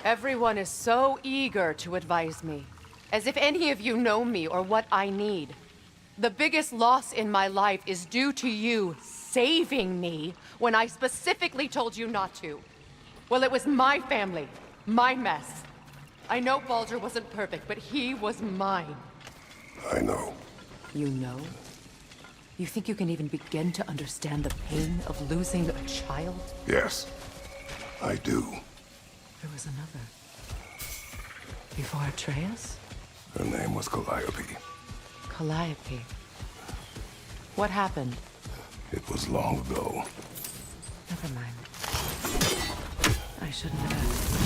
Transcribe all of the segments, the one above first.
Everyone is so eager to advise me, as if any of you know me or what I need. The biggest loss in my life is due to you saving me when I specifically told you not to. Well, it was my family, my mess. I know Baldur wasn't perfect, but he was mine. I know. You know? You think you can even begin to understand the pain of losing a child? Yes, I do. There was another. Before Atreus? Her name was Calliope. Calliope. What happened? It was long ago. Never mind. I shouldn't have asked.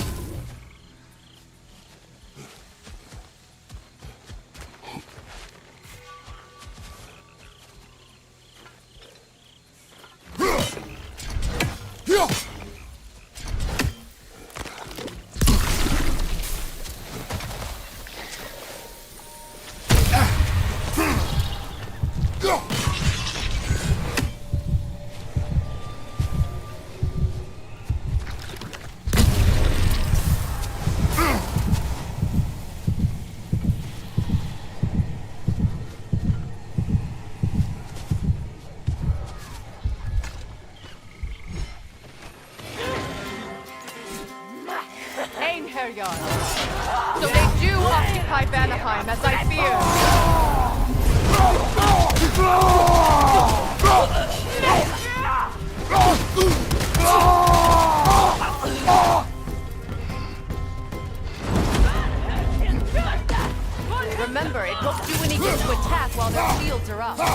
So they do occupy Vanaheim, as I feared. Remember, it won't do any good to attack while their shields are up. Remember,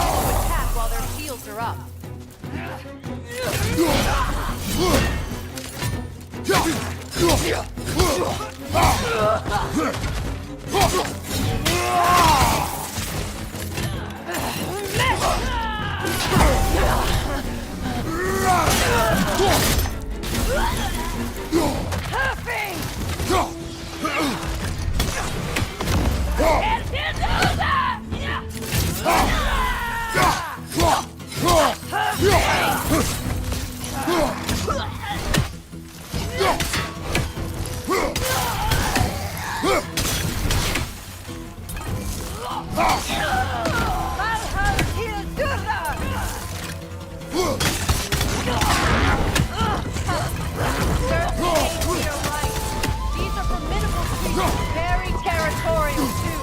it won't do anything to attack while their shields are up. These are formidable creatures, very territorial too.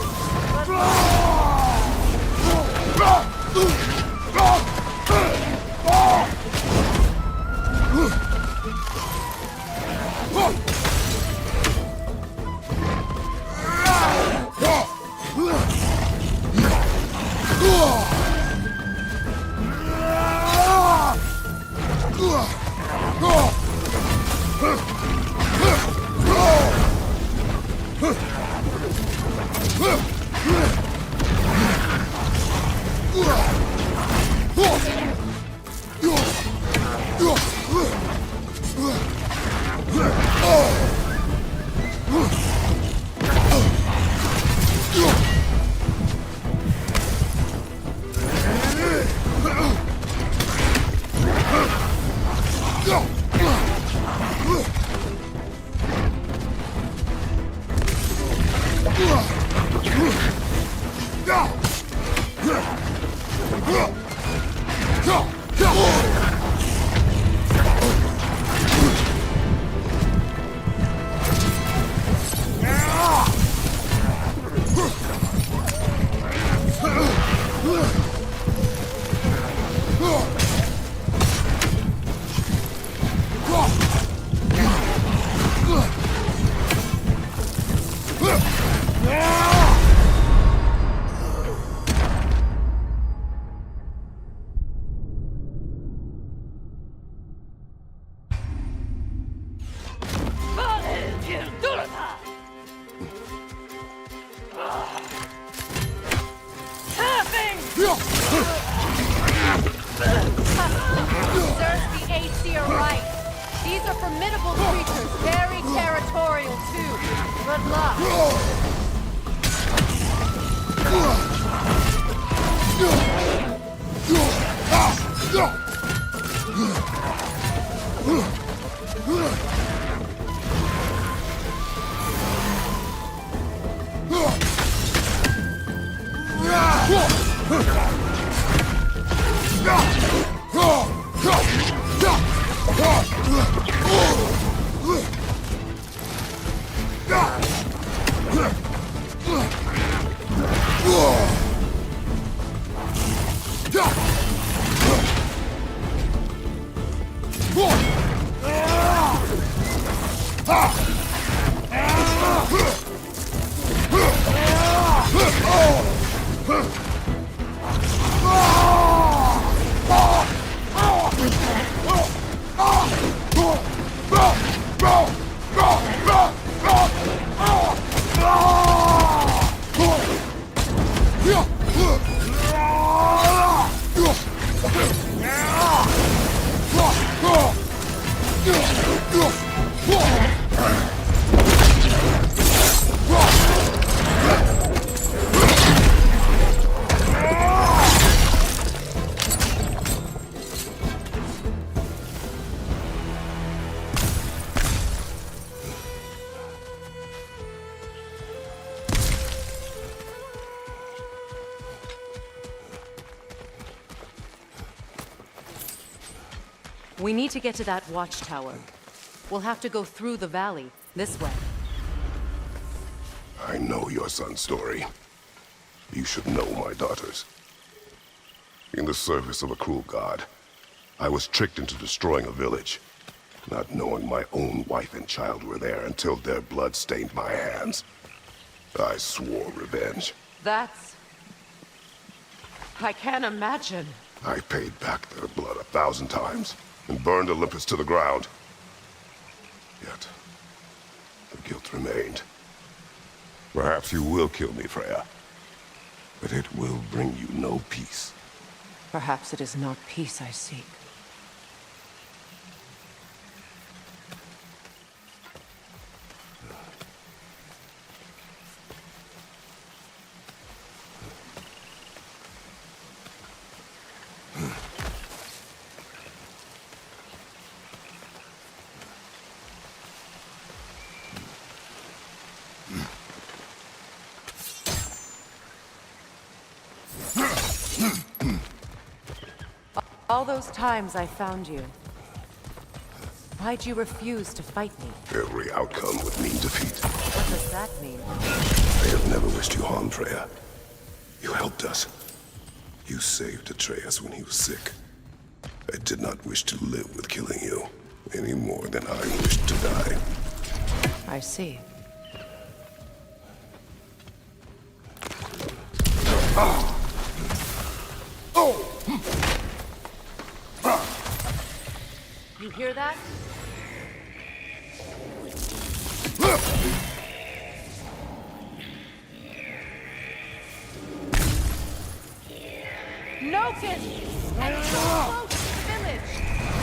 Cersei aids to your right. These are formidable creatures, very territorial too. Good luck. We need to get to that watchtower. We'll have to go through the valley, this way. I know your son's story. You should know my daughter's. In the service of a cruel god, I was tricked into destroying a village, not knowing my own wife and child were there until their blood stained my hands. I swore revenge. That's... I can't imagine. I paid back their blood 1,000 times and burned Olympus to the ground. Yet, the guilt remained. Perhaps you will kill me, Freya, but it will bring you no peace. Perhaps it is not peace I seek. all those times I found you, why'd you refuse to fight me? Every outcome would mean defeat. What does that mean? I have never wished you harm, Freya. You helped us. You saved Atreus when he was sick. I did not wish to live with killing you, any more than I wished to die. I see. You hear that? Noken! And so close to the village!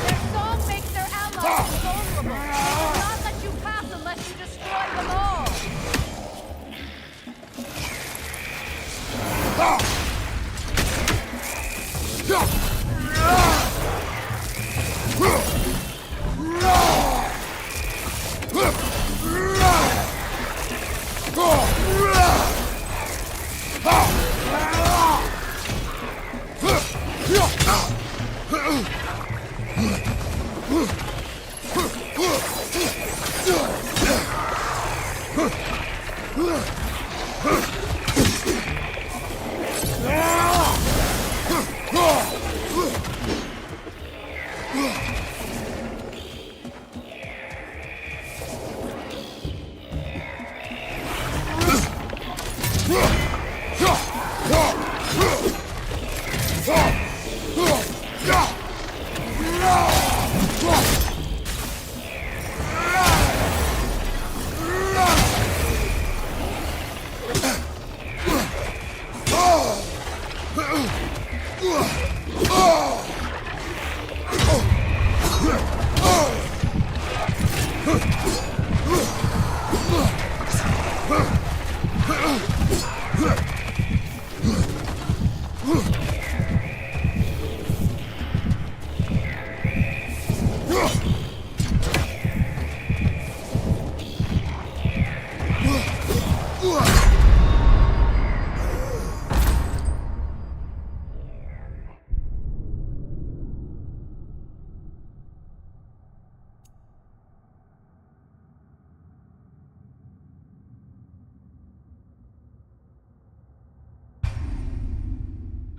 Their song makes their allies invulnerable. They will not let you pass unless you destroy them all!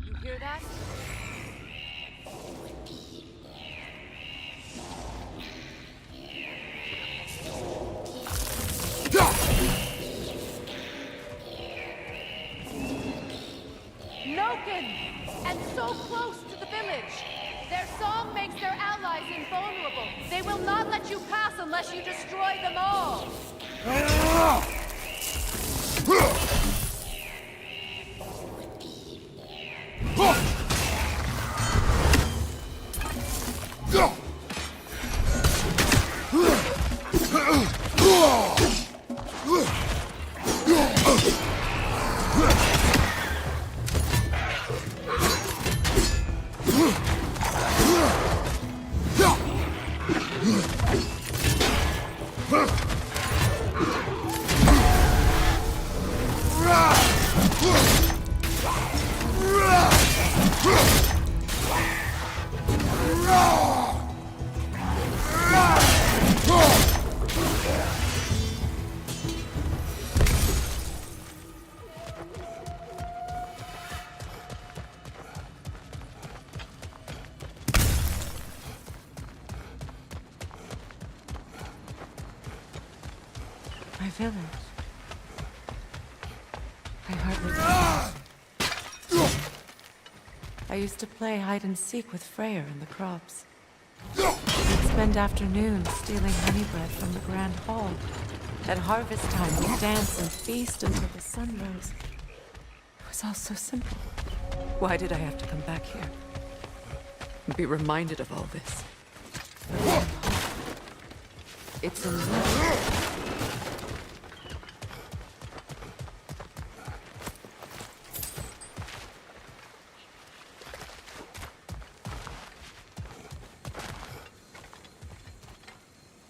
You hear that? Noken! And so close to the village! Their song makes their allies invulnerable. They will not let you pass unless you destroy them all! My village. I hardly remember. I used to play hide and seek with Freyr in the crops. We'd spend afternoons stealing honey bread from the grand hall. At harvest time, we'd dance and feast until the sun rose. It was all so simple. Why did I have to come back here? And be reminded of all this? It's a new...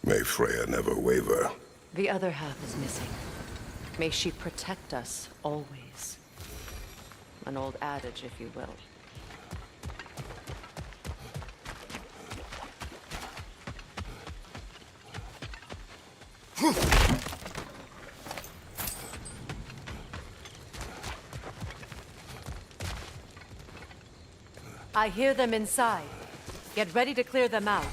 May Freya never waver. The other half is missing. May she protect us always. An old adage, if you will. I hear them inside. Get ready to clear them out.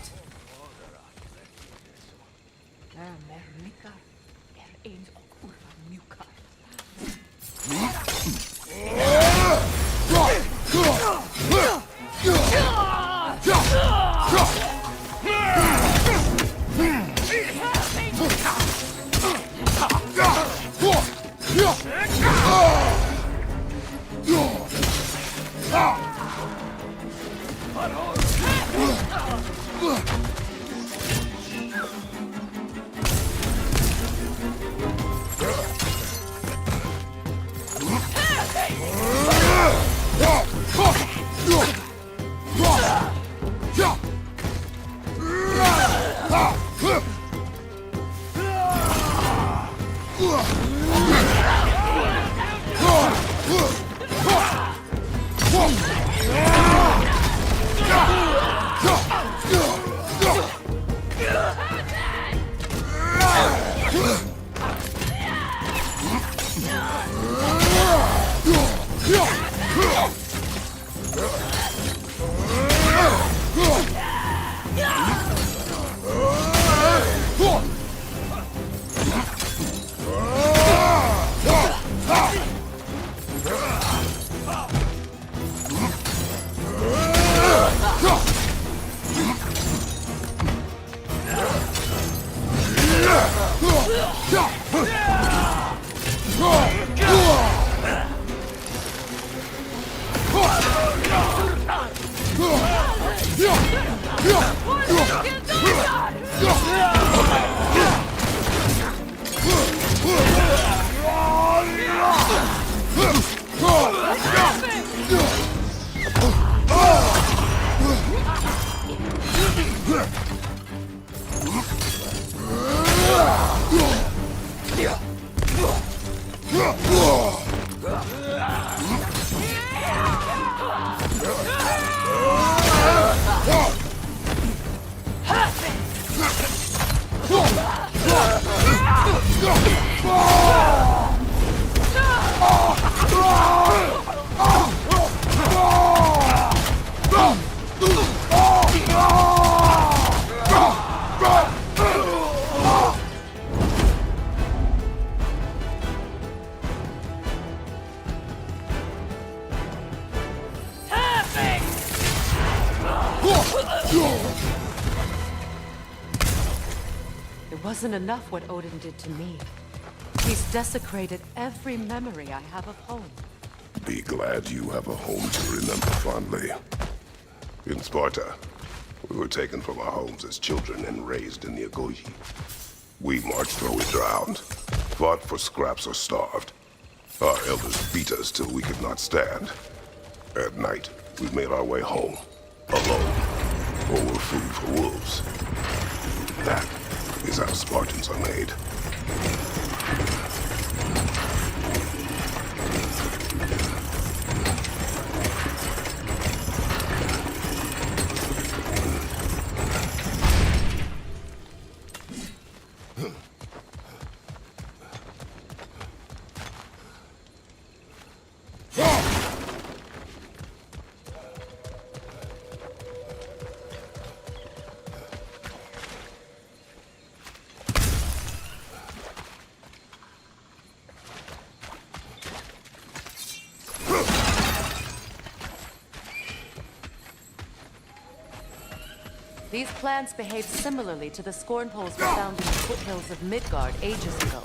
It wasn't enough what Odin did to me. He's desecrated every memory I have of home. Be glad you have a home to remember fondly. In Sparta, we were taken from our homes as children and raised in the Agogi. We marched or we drowned, fought for scraps or starved. Our elders beat us till we could not stand. At night, we made our way home, alone, or were food for wolves. That is how Spartans are made. These plants behave similarly to the scorn poles we found in the foothills of Midgard ages ago.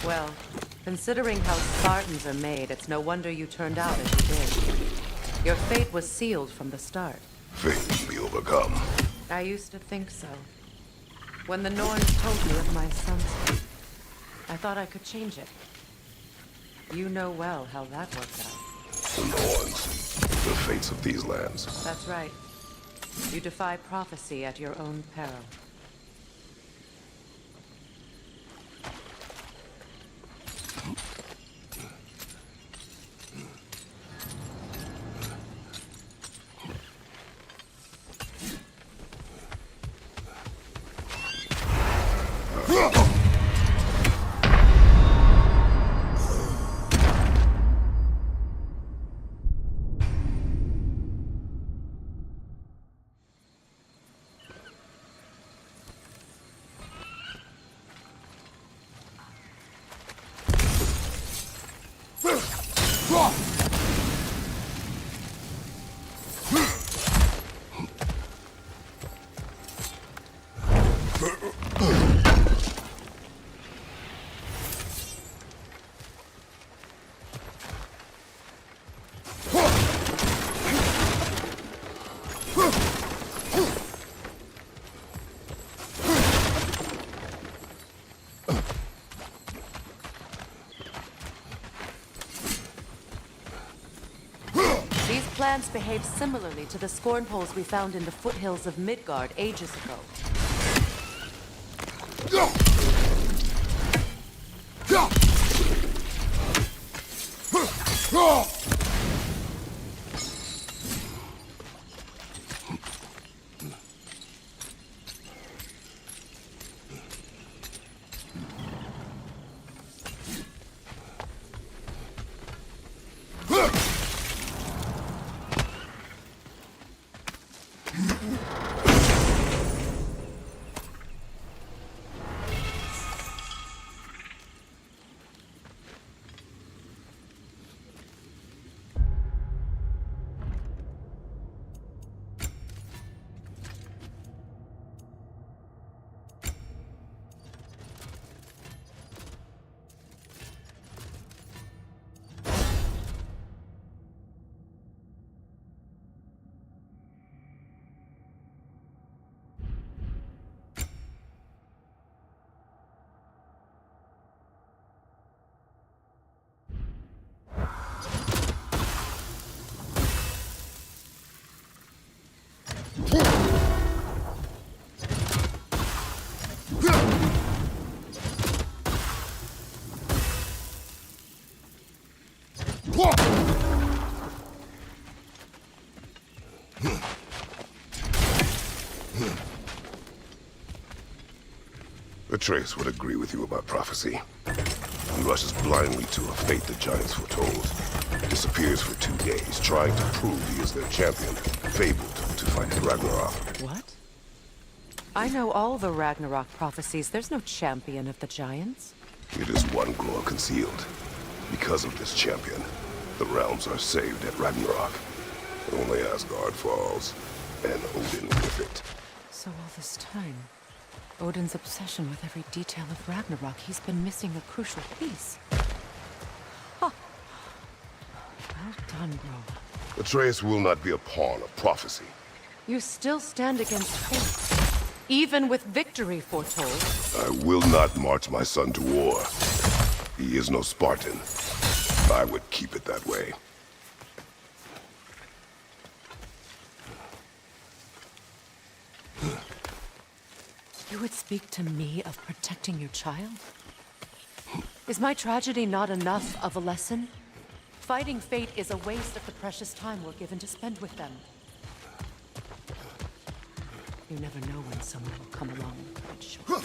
Well, considering how Spartans are made, it's no wonder you turned out as you did. Your fate was sealed from the start. Fate can be overcome. I used to think so. When the Norns told me of my son's fate, I thought I could change it. You know well how that worked out. The Norns, the fates of these lands. That's right. You defy prophecy at your own peril. These plants behave similarly to the scorn poles we found in the foothills of Midgard ages ago. Atreus would agree with you about prophecy. He rushes blindly to a fate the giants foretold. Disappears for 2 days, trying to prove he is their champion, fabled to fight Ragnarok. What? I know all the Ragnarok prophecies. There's no champion of the giants. It is one glow concealed. Because of this champion, the realms are saved at Ragnarok. Only Asgard falls, and Odin with it. So all this time, Odin's obsession with every detail of Ragnarok, he's been missing a crucial piece. Huh. Well done, bro. Atreus will not be a pawn of prophecy. You still stand against fate, even with victory foretold. I will not march my son to war. He is no Spartan. I would keep it that way. You would speak to me of protecting your child? Is my tragedy not enough of a lesson? Fighting fate is a waste of the precious time we're given to spend with them. You never know when someone will come along and cut it short.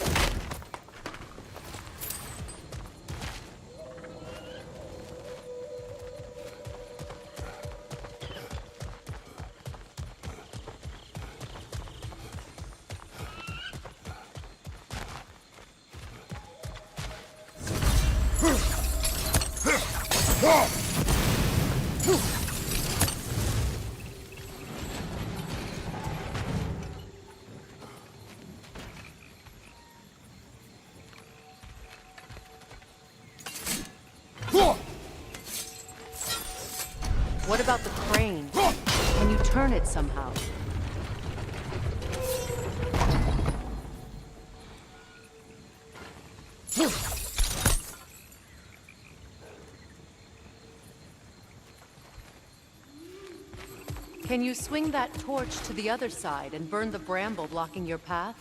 What about the crane? Can you turn it somehow? Can you swing that torch to the other side and burn the bramble blocking your path?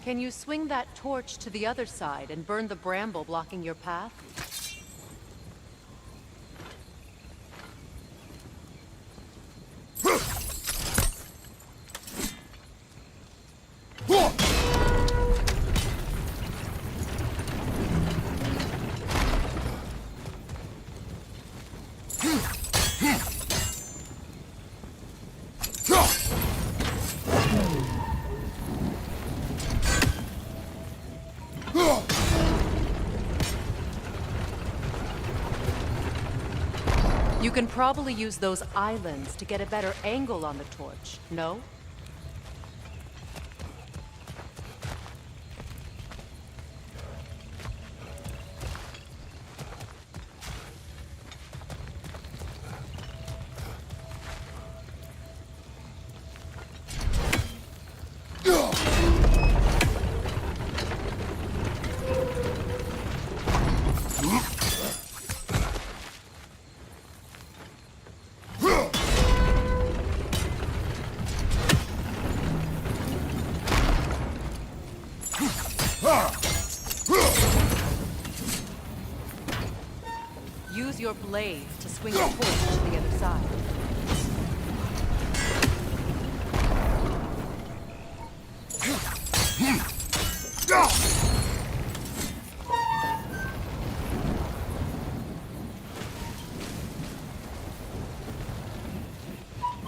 Can you swing that torch to the other side and burn the bramble blocking your path? You can probably use those islands to get a better angle on the torch, no? Use your blade to swing the torch to the other side.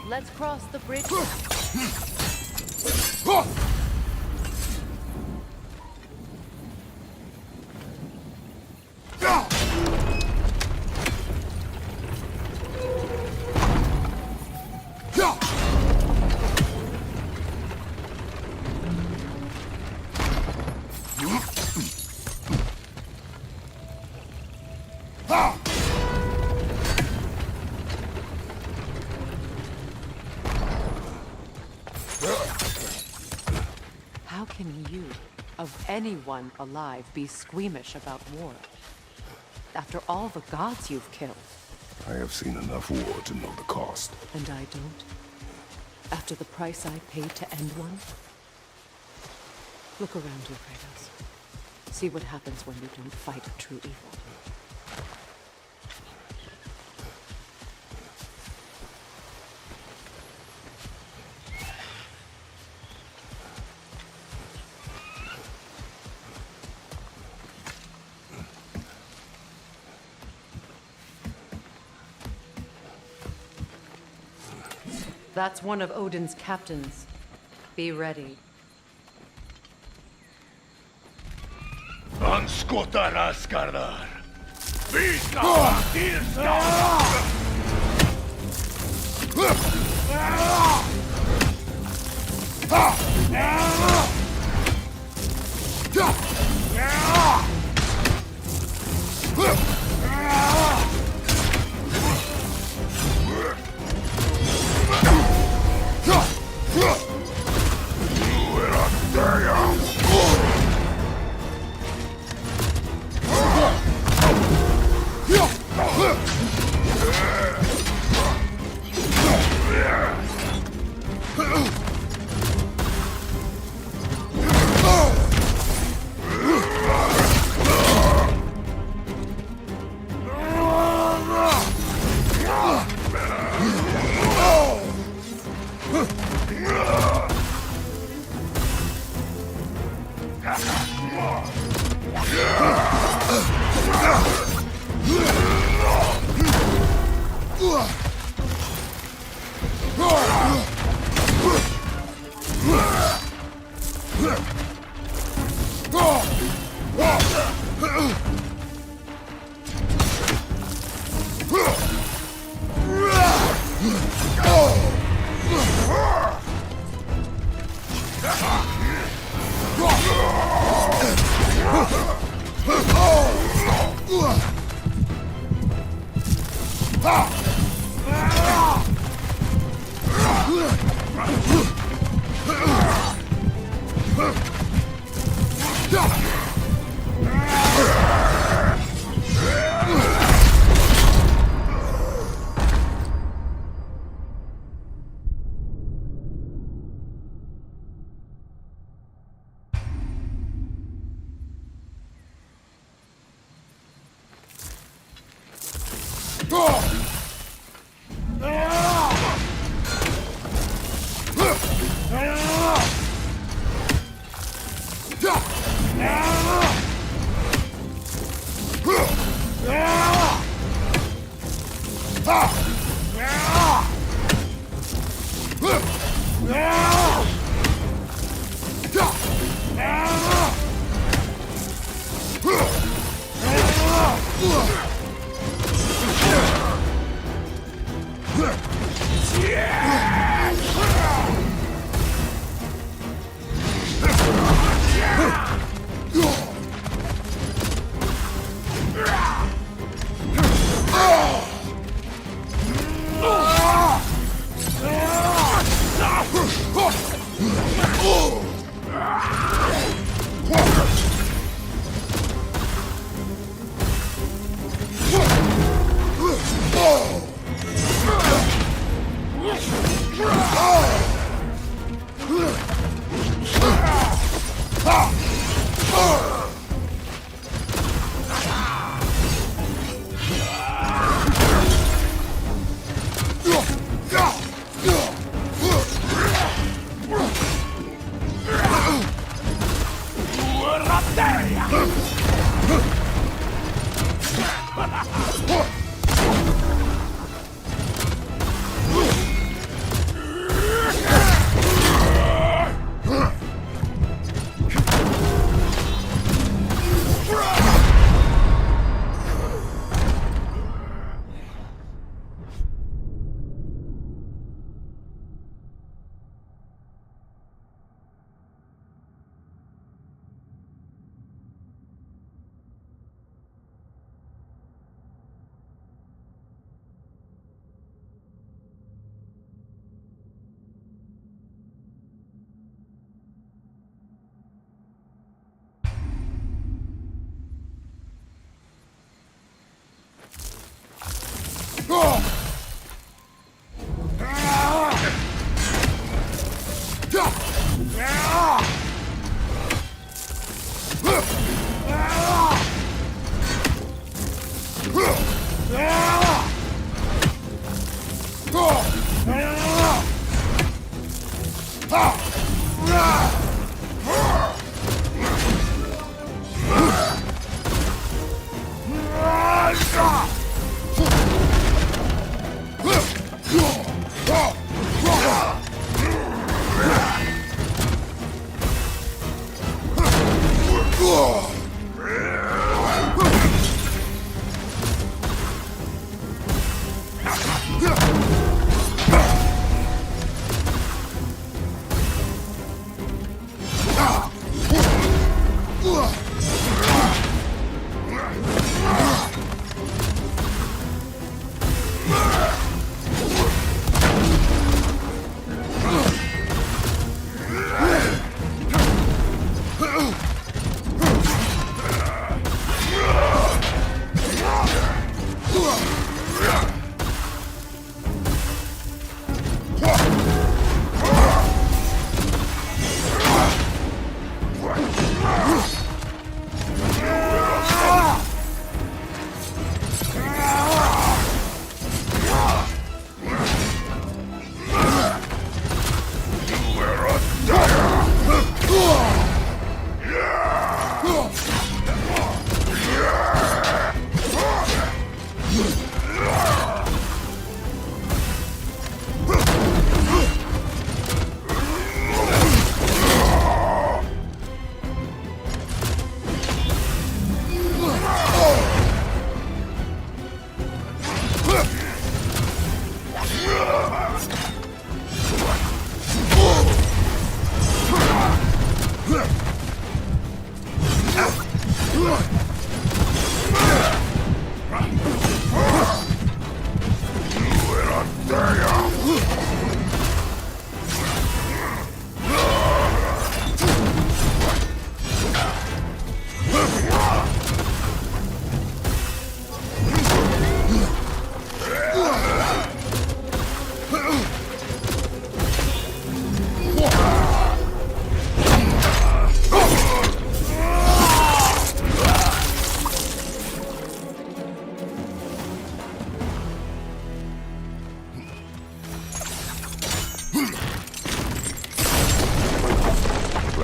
Let's cross the bridge. How can you, of anyone alive, be squeamish about war? After all the gods you've killed. I have seen enough war to know the cost. And I don't? After the price I paid to end one? Look around you, Kratos. See what happens when you don't fight true evil. That's one of Odin's captains. Be ready. Anskotar Asgardar! Vi ska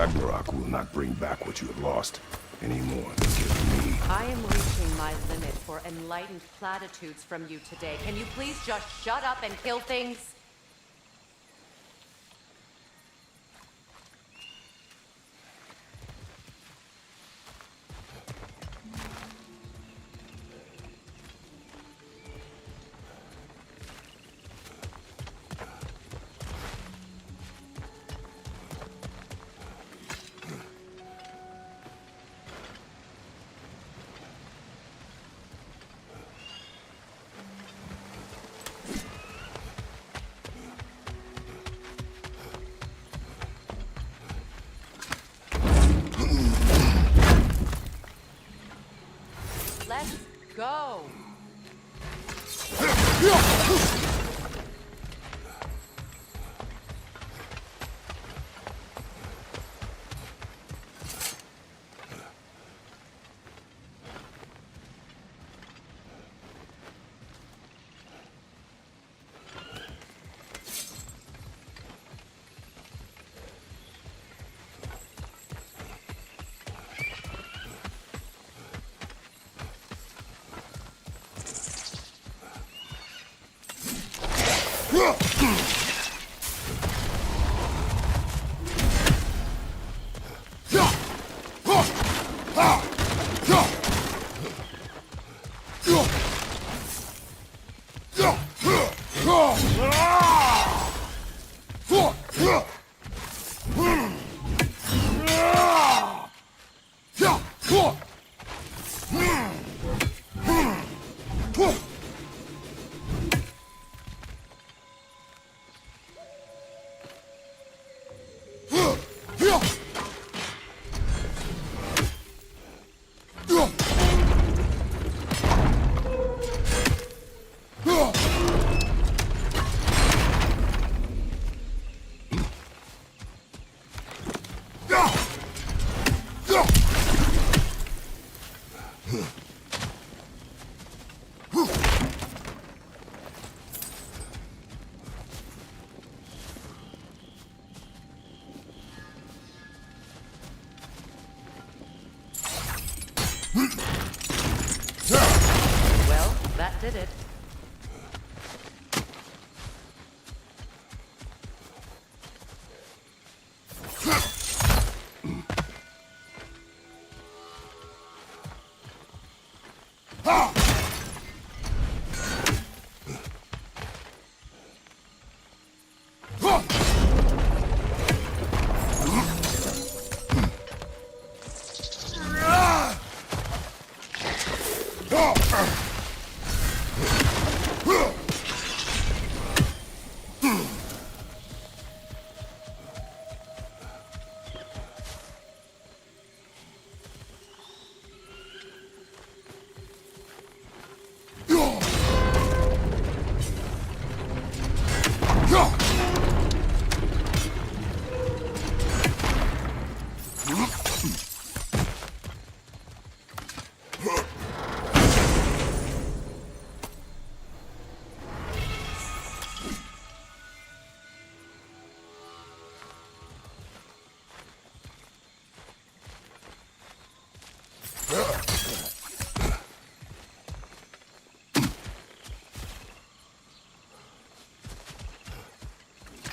Ragnarok will not bring back what you have lost any more than killing me. I am reaching my limit for enlightened platitudes from you today. Can you please just shut up and kill things? Let's go. Well, that did it.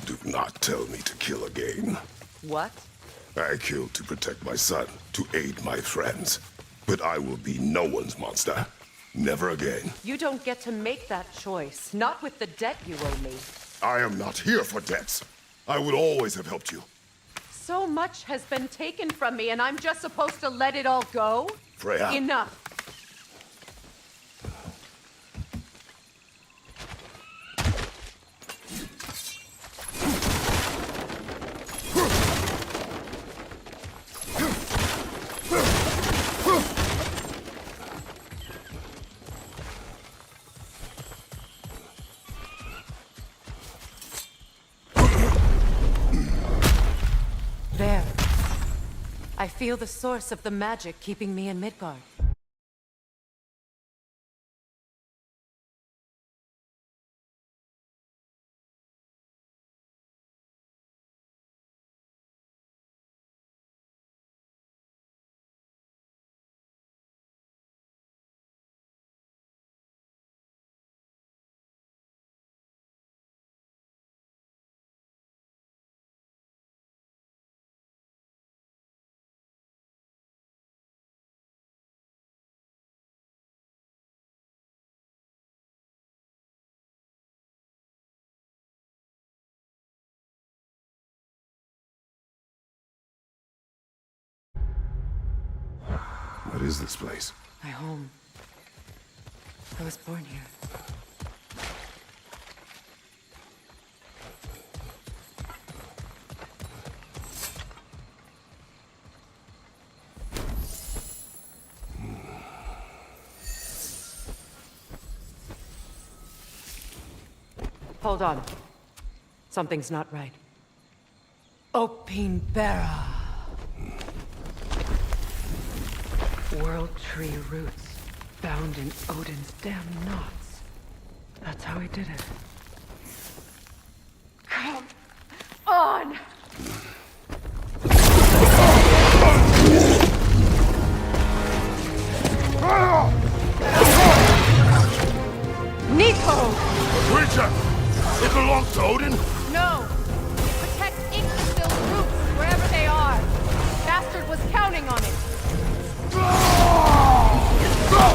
Do not tell me to kill again. What? I killed to protect my son, to aid my friends. But I will be no one's monster. Never again. You don't get to make that choice. Not with the debt you owe me. I am not here for debts. I would always have helped you. So much has been taken from me, and I'm just supposed to let it all go? Freya. Enough. There. I feel the source of the magic keeping me in Midgard. What is this place? My home. I was born here. Hold on. Something's not right. Opin Bera. World tree roots found in Odin's damn knots. That's how he did it. Come on! Nico! Creature! It belongs to Odin? No! It protects Yggdrasil's roots, wherever they are. Bastard was counting on it.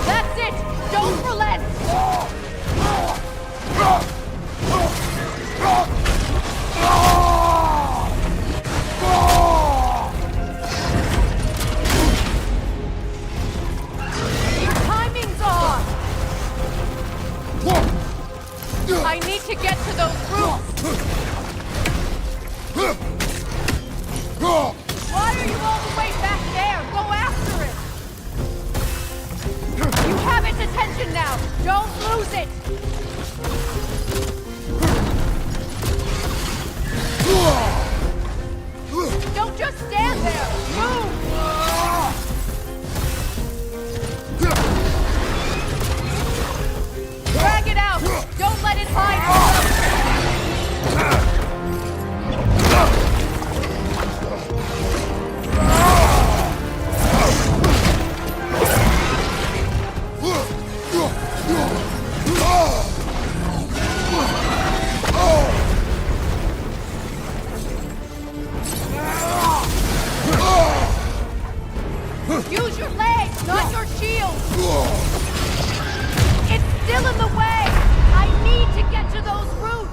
That's it! Don't relent! Your timing's off! I need to get to those roots! Why are you all the way back there? Go after it! You have its attention now! Don't lose it! Don't just stand there! Move! Drag it out! Don't let it hide! Use your legs, not your shield! It's still in the way! I need to get to those roots!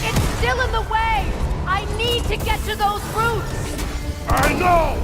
It's still in the way! I need to get to those roots! I know!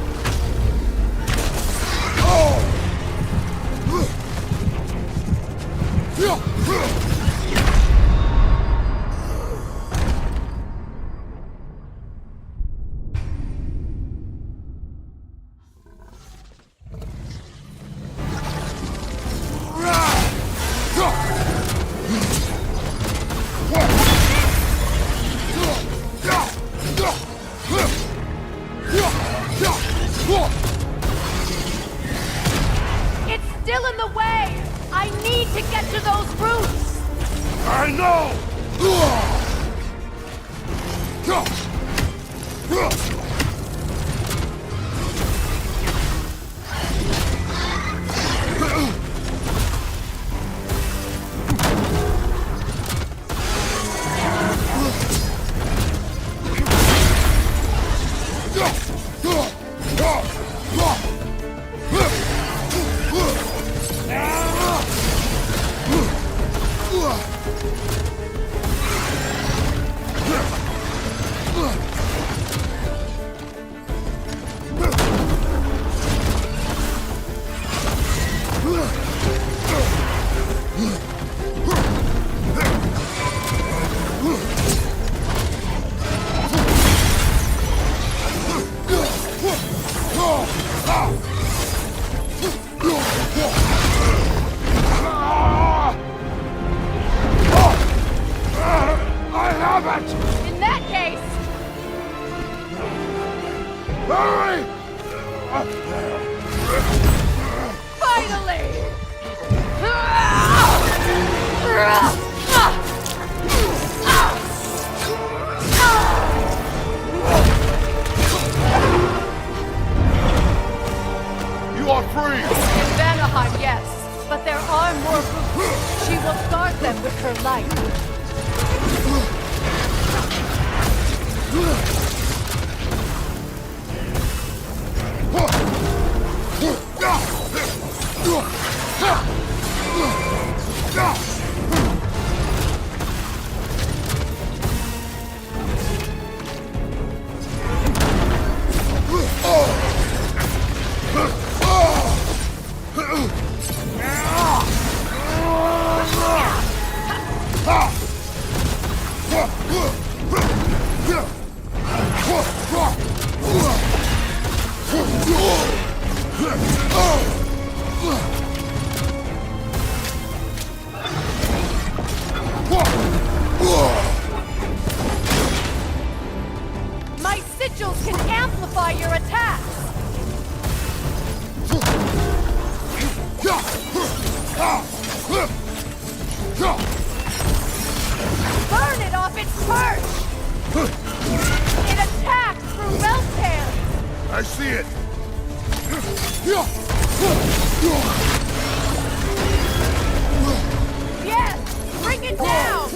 It's still in the way! I need to get to those roots! I know! I have it! In that case, Hurry! finally! You are free! In Vanaheim, yes. But there are more boots. She will guard them with her life. My sigils can amplify your attacks! Burn it off its perch! It attacks through Rel's hands! I see it! Yes! Bring it down!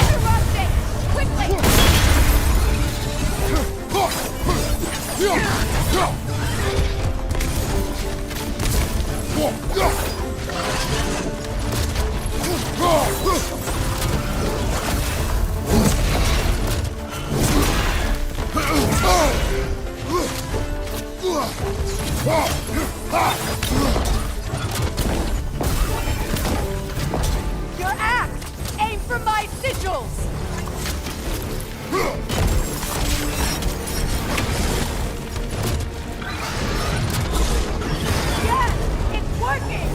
Interrupt it! Quickly! Your axe! Aim for my sigils! Yes! It's working!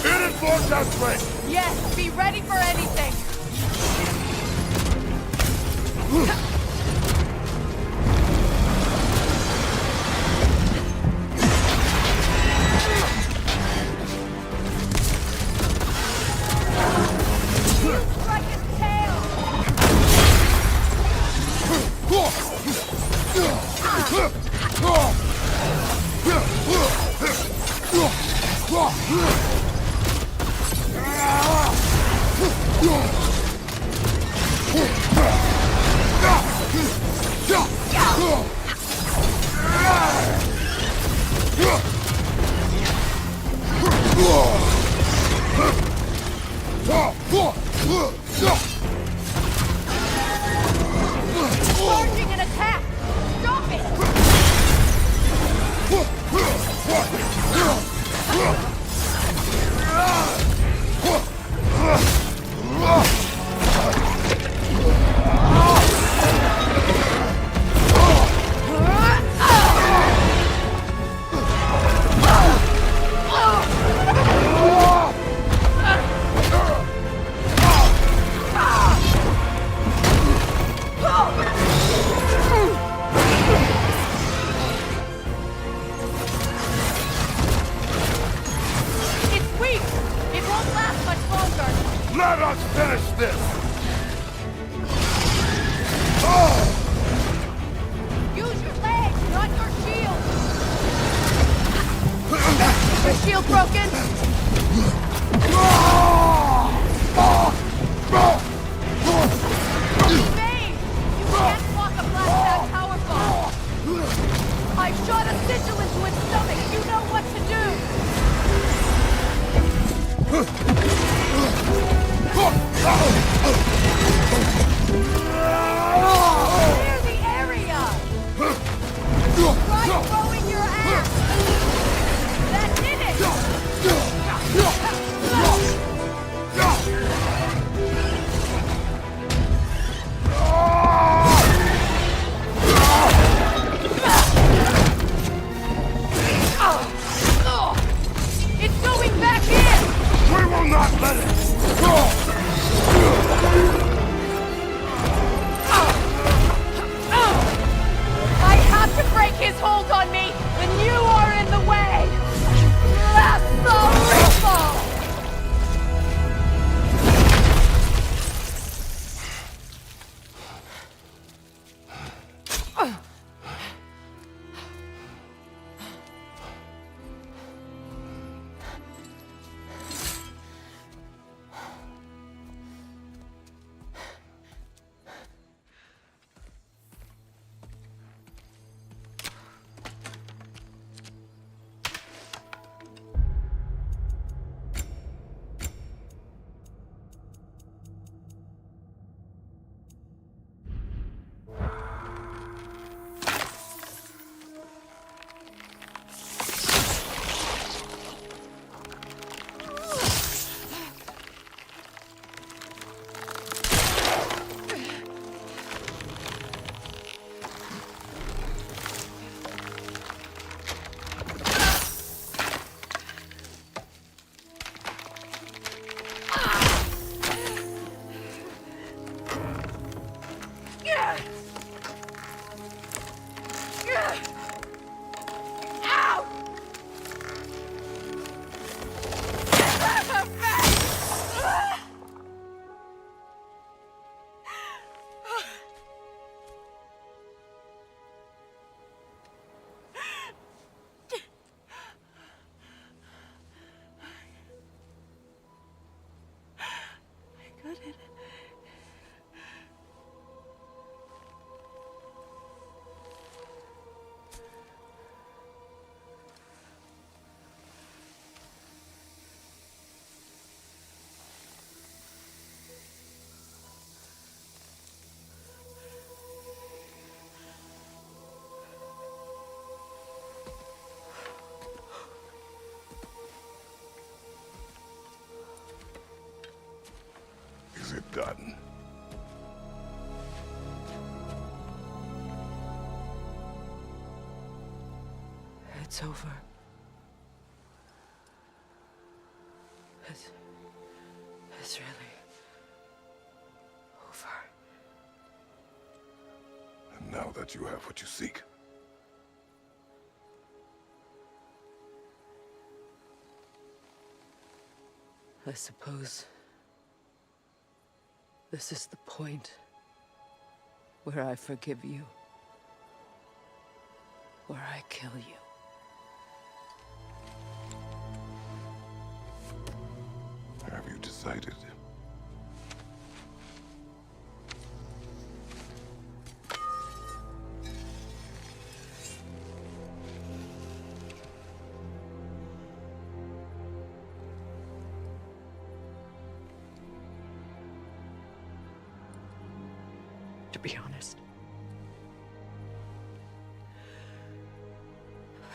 Reinforce strength! Yes, be ready for anything! Strike its tail! Charging an attack! Stop it! It's weak! It won't last much longer! Let us finish this! Use your legs, not your shield! Your shield broken? Bane! You can't block a blast that powerful! I shot a sigil into its stomach! You know what to do! forgotten. It's over. It's really over. And now that you have what you seek, I suppose this is the point where I forgive you, where I kill you. have you decided? To be honest,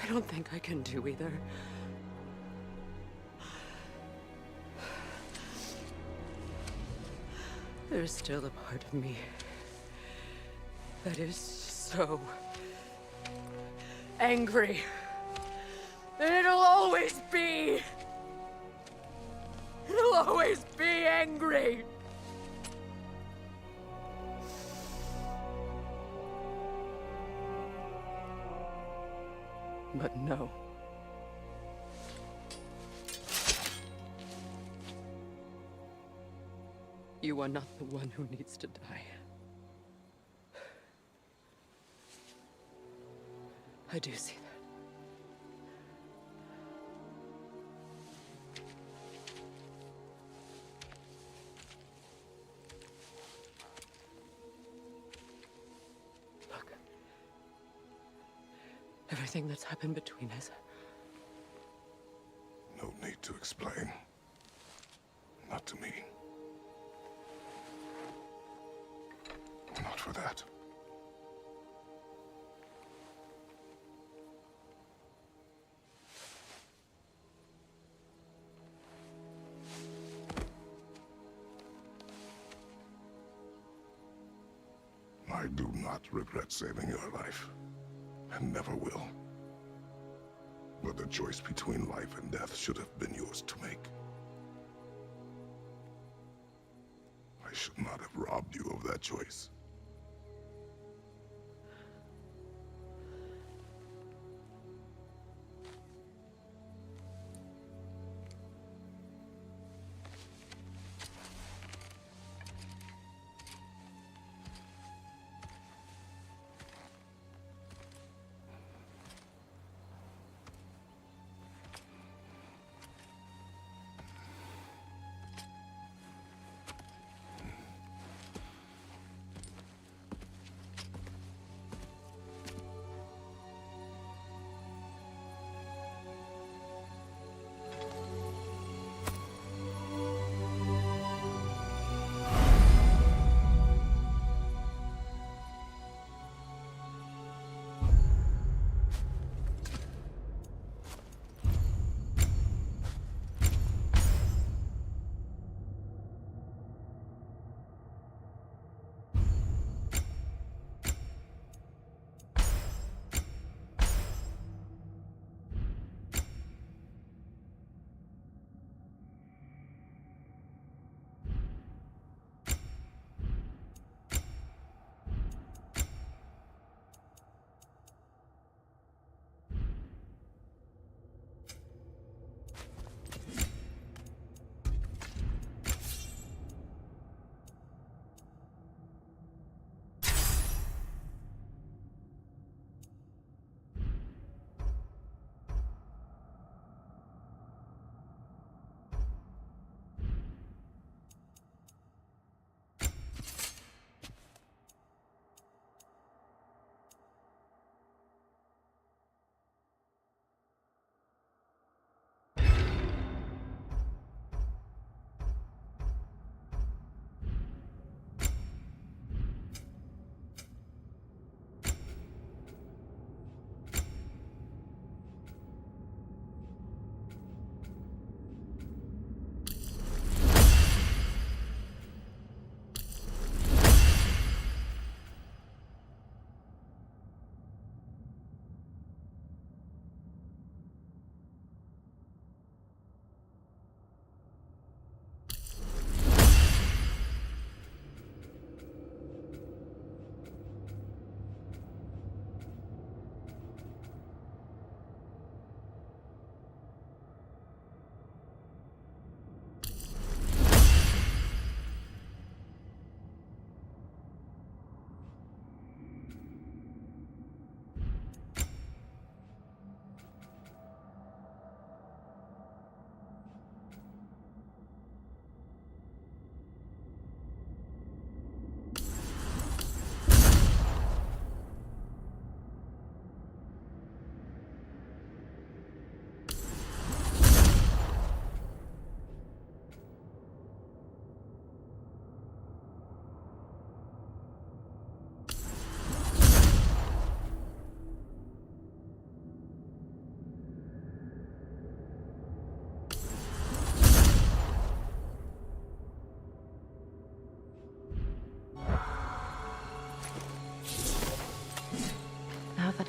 I don't think I can do either. There's still a part of me that is so angry. And it'll always be. It'll always be angry. But no. You are not the one who needs to die. I do see that. Look. Everything that's happened between us. No need to explain. Not to me. Not for that. I do not regret saving your life, and never will. But the choice between life and death should have been yours to make. I should not have robbed you of that choice.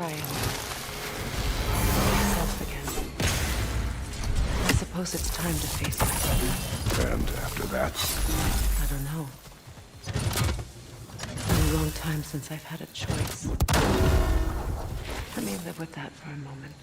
crying. Myself again. I suppose it's time to face it. And after that? I don't know. It's been a long time since I've had a choice. Let me live with that for a moment.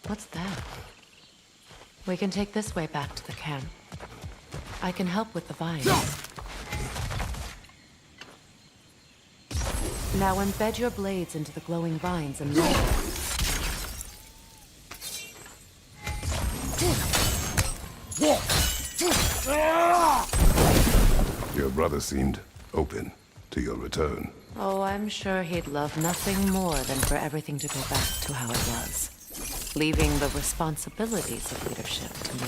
What's that? We can take this way back to the camp. I can help with the vines. Now embed your blades into the glowing vines and light them. Your brother seemed open to your return. Oh, I'm sure he'd love nothing more than for everything to go back to how it was. Leaving the responsibilities of leadership to me.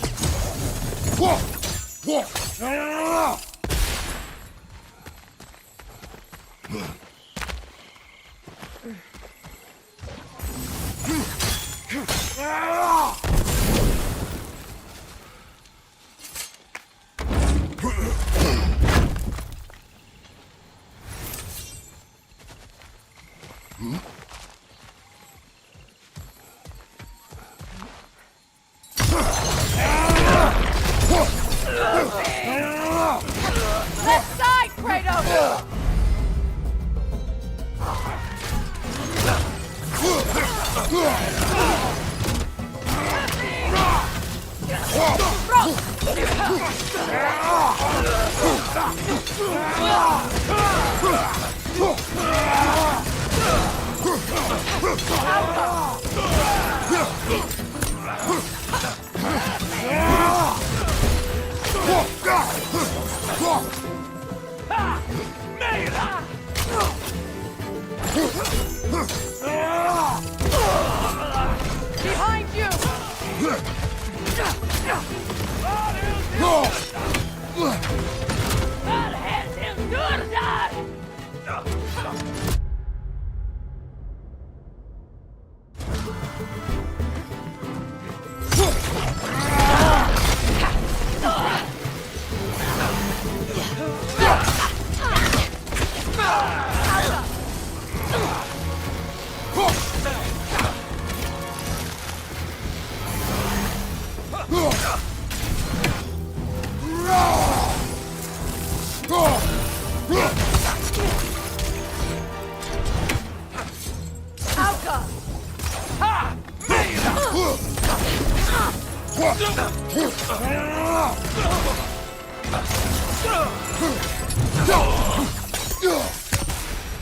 Left side, Kratos! Behind you!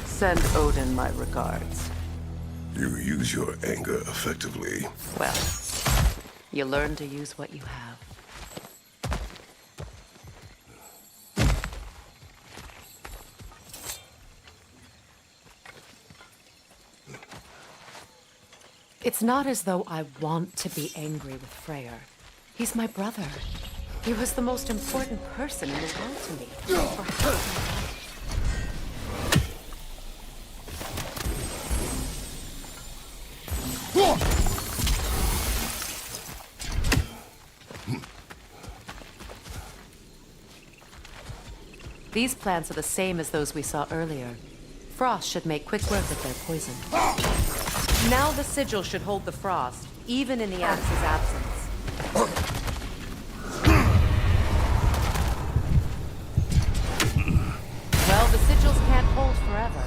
Send Odin my regards. You use your anger effectively. Well, you learn to use what you have. It's not as though I want to be angry with Freyr. He's my brother. He was the most important person in the world to me. For half my life. These plants are the same as those we saw earlier. Frost should make quick work of their poison. Now the sigil should hold the frost, even in the axe's absence. Well, the sigils can't hold forever.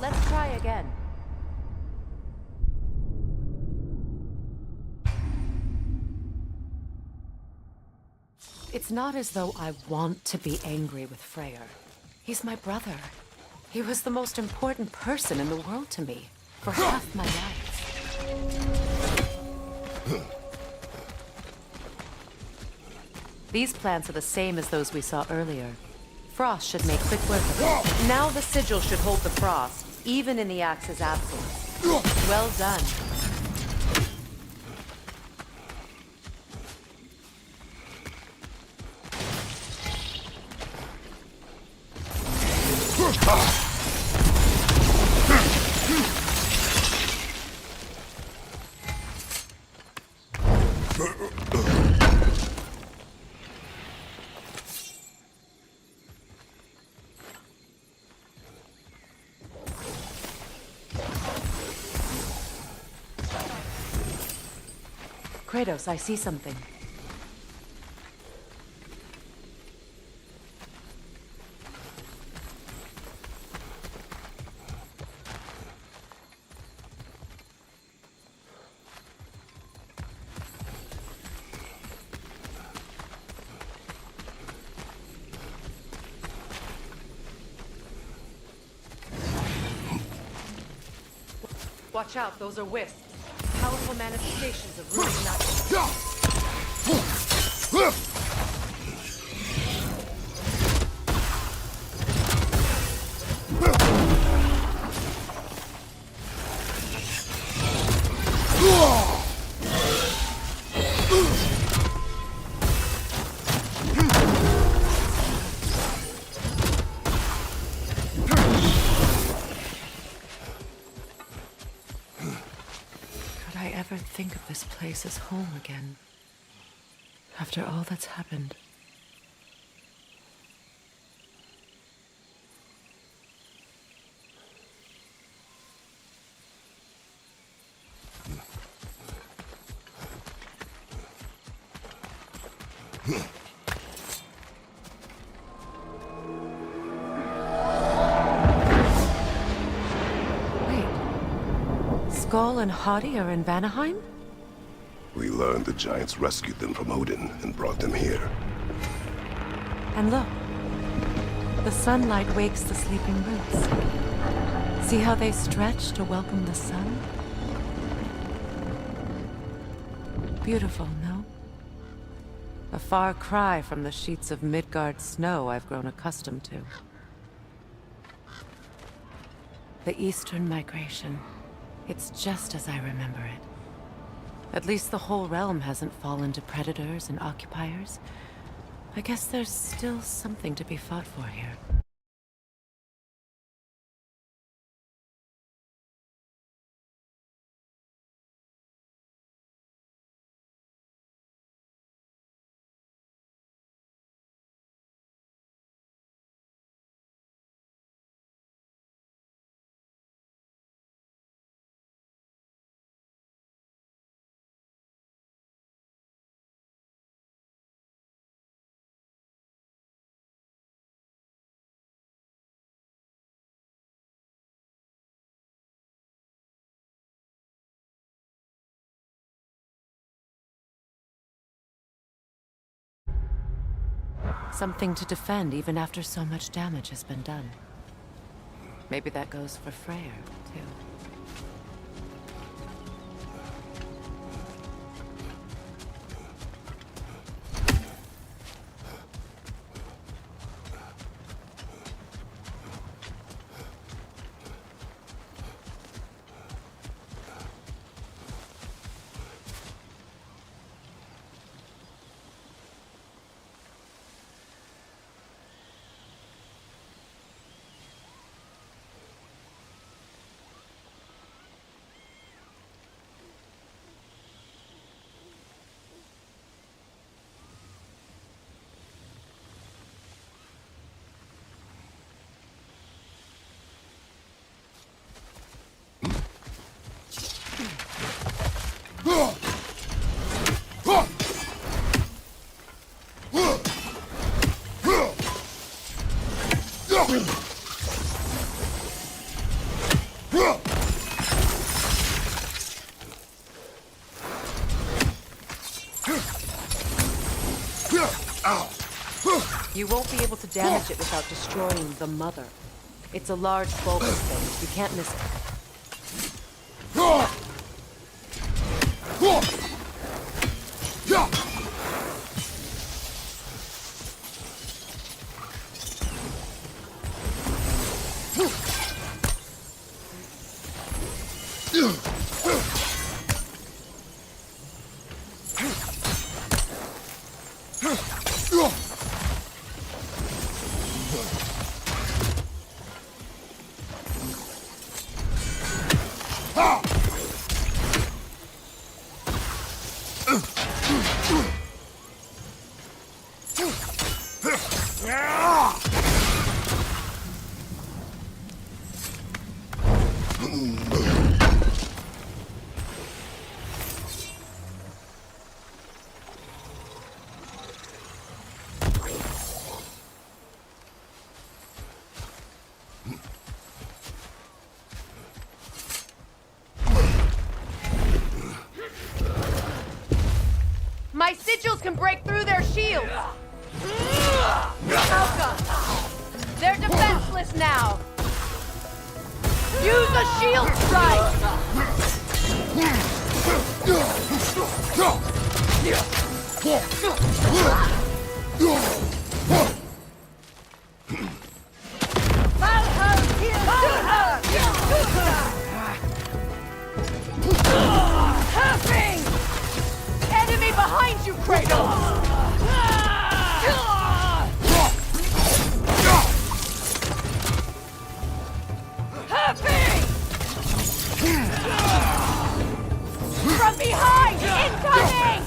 Let's try again. It's not as though I want to be angry with Freyr. He's my brother. He was the most important person in the world to me, for half my life. These plants are the same as those we saw earlier. Frost should make quick work of it. Now the sigil should hold the frost, even in the axe's absence. Well done. Kratos, I see something. Watch out, those are wisps. Powerful manifestations of ruined magic. Think of this place as home again. After all that's happened. Wait. Skoll and Hati are in Vanaheim? We learned the giants rescued them from Odin and brought them here. And look, the sunlight wakes the sleeping roots. See how they stretch to welcome the sun? Beautiful, no? A far cry from the sheets of Midgard snow I've grown accustomed to. The Eastern Migration. It's just as I remember it. At least the whole realm hasn't fallen to predators and occupiers. I guess there's still something to be fought for here. Something to defend even after so much damage has been done. Maybe that goes for Freyr, too. You won't be able to damage it without destroying the Mother. It's a large, bulbous thing. You can't miss it. My sigils can break through their shields! Helga! They're defenseless now! Use a shield strike! Enemy behind you, Kratos! From behind! Incoming!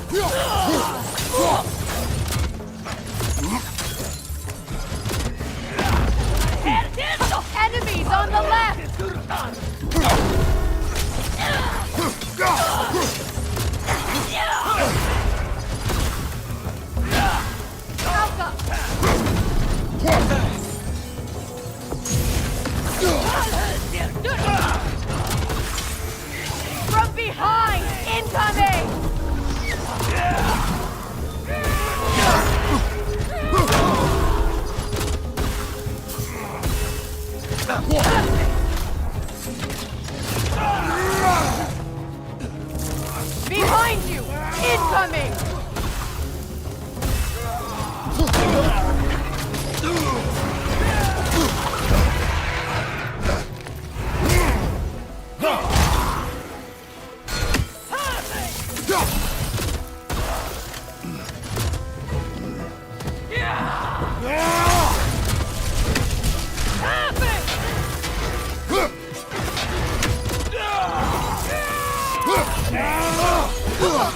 Enemies on the left! From behind! Incoming!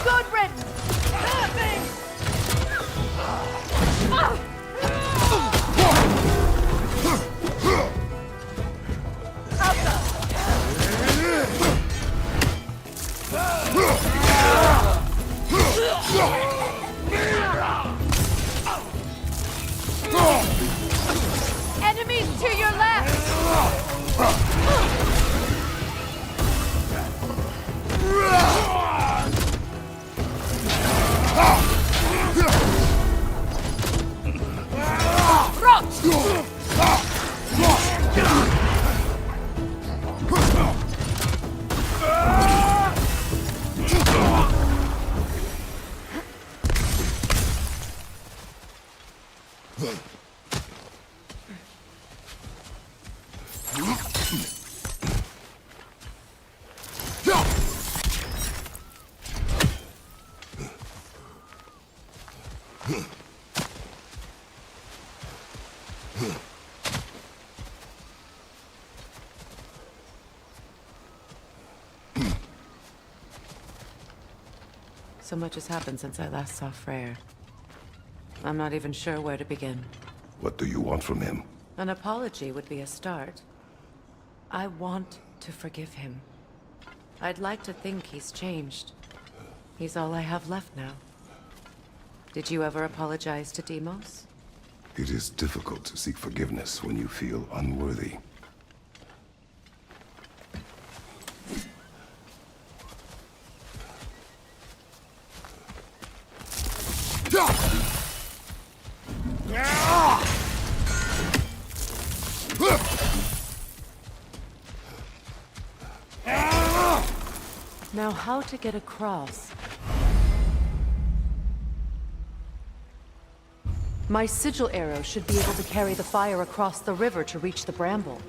Good riddance! Enemies to your left! So much has happened since I last saw Freyr. I'm not even sure where to begin. What do you want from him? An apology would be a start. I want to forgive him. I'd like to think he's changed. He's all I have left now. Did you ever apologize to Deimos? It is difficult to seek forgiveness when you feel unworthy. Now, how to get across? My sigil arrow should be able to carry the fire across the river to reach the bramble.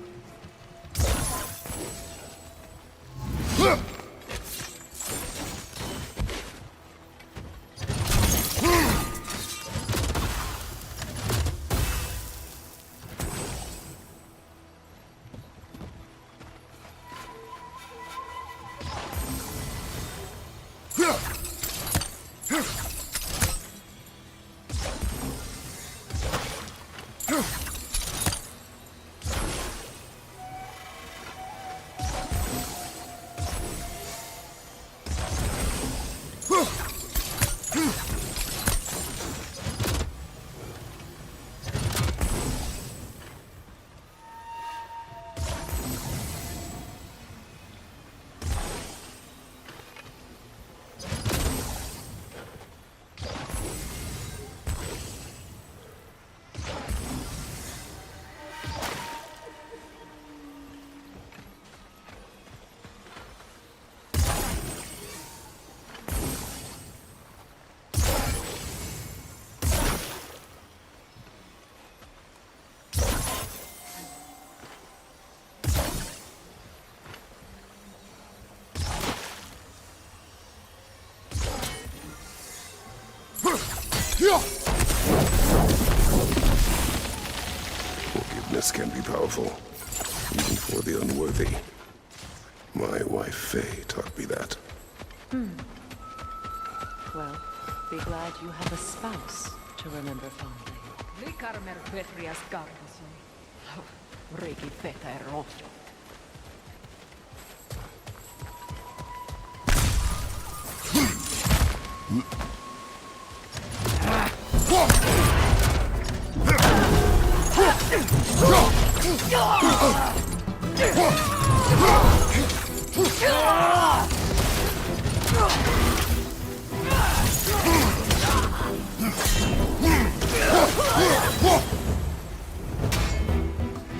Forgiveness can be powerful, even for the unworthy. My wife Faye taught me that. Well, be glad you have a spouse to remember fondly.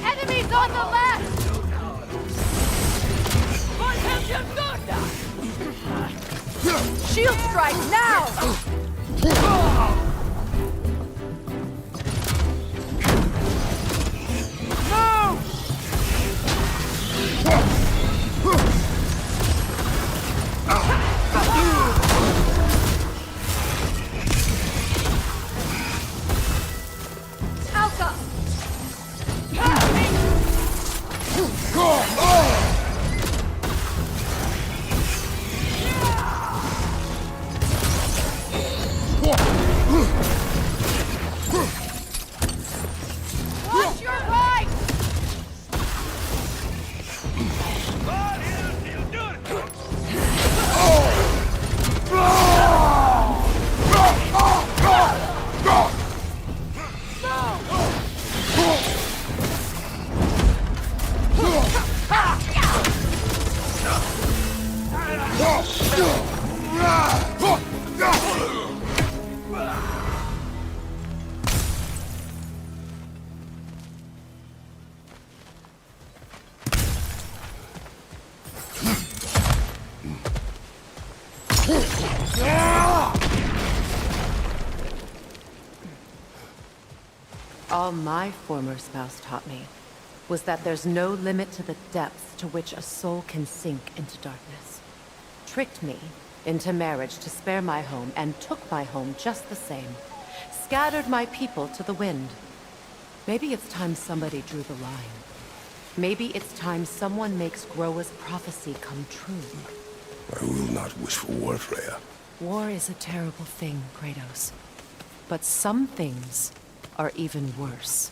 Enemies on the left! Shield strike now! Watch your right! All my former spouse taught me was that there's no limit to the depths to which a soul can sink into darkness. Tricked me into marriage to spare my home and took my home just the same. Scattered my people to the wind. Maybe it's time somebody drew the line. Maybe it's time someone makes Groa's prophecy come true. I will not wish for war, Freya. War is a terrible thing, Kratos. But some things are even worse.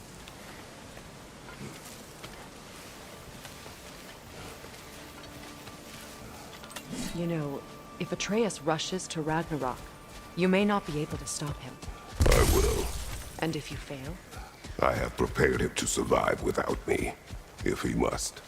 You know, if Atreus rushes to Ragnarok, you may not be able to stop him. I will. And if you fail? I have prepared him to survive without me, if he must.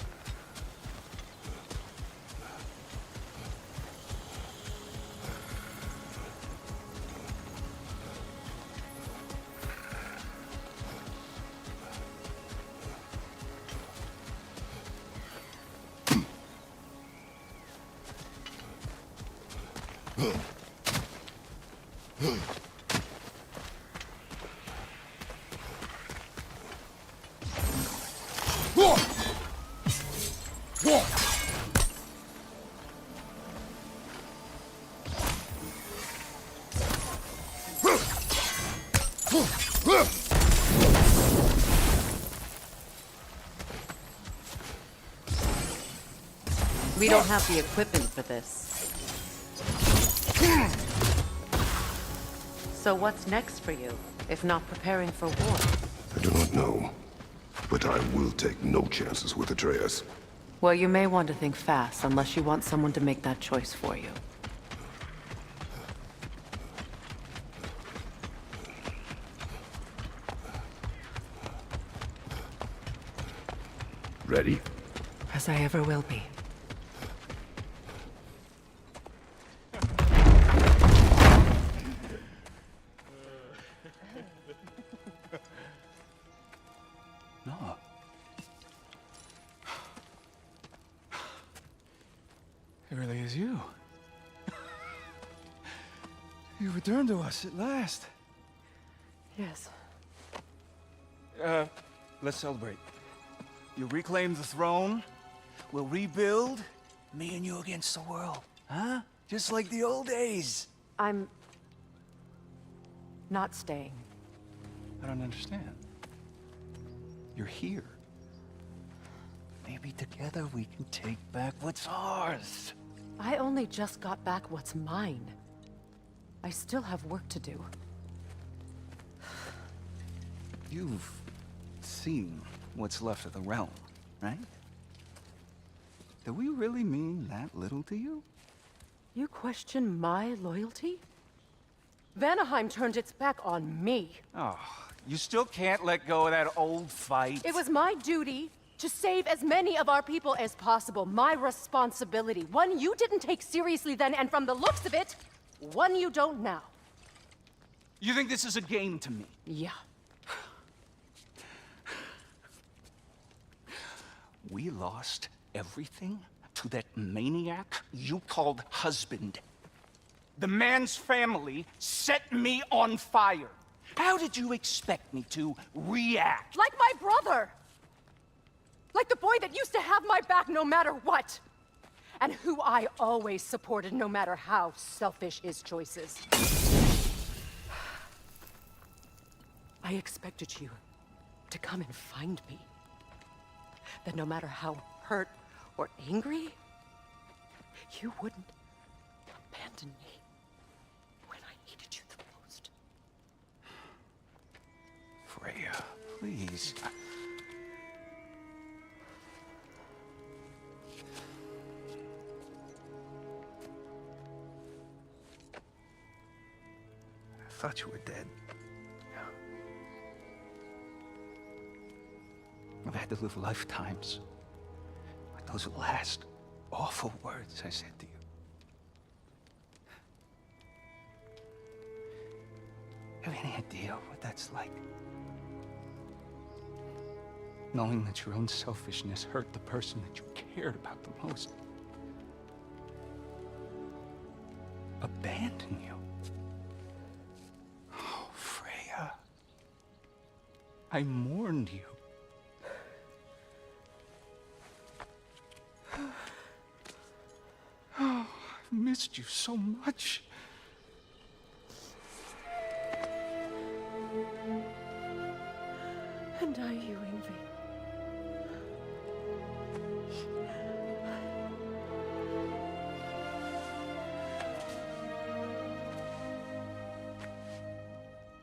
We don't have the equipment for this. So what's next for you, if not preparing for war? I do not know, but I will take no chances with Atreus. Well, you may want to think fast, unless you want someone to make that choice for you. Ready? As I ever will be. No. It really is you. You returned to us at last. Yes. Let's celebrate. You reclaim the throne. We'll rebuild. Me and you against the world. Huh? Just like the old days. I'm not staying. I don't understand. You're here. Maybe together we can take back what's ours. I only just got back what's mine. I still have work to do. You've seen what's left of the realm, right? Do we really mean that little to you? You question my loyalty? Vanaheim turned its back on me. Oh, you still can't let go of that old fight? It was my duty to save as many of our people as possible. My responsibility. One you didn't take seriously then, and from the looks of it, one you don't now. You think this is a game to me? Yeah. We lost everything to that maniac you called husband. The man's family set me on fire. How did you expect me to react? Like my brother! Like the boy that used to have my back no matter what! And who I always supported no matter how selfish his choices. I expected you to come and find me. That no matter how hurt, or angry, you wouldn't abandon me when I needed you the most. Freya, please. I thought you were dead. I've had to live lifetimes with those last awful words I said to you. Have any idea what that's like? Knowing that your own selfishness hurt the person that you cared about the most. Abandon you. Oh, Freya. I mourned you. Oh, I've missed you so much. And I you, Yngvi.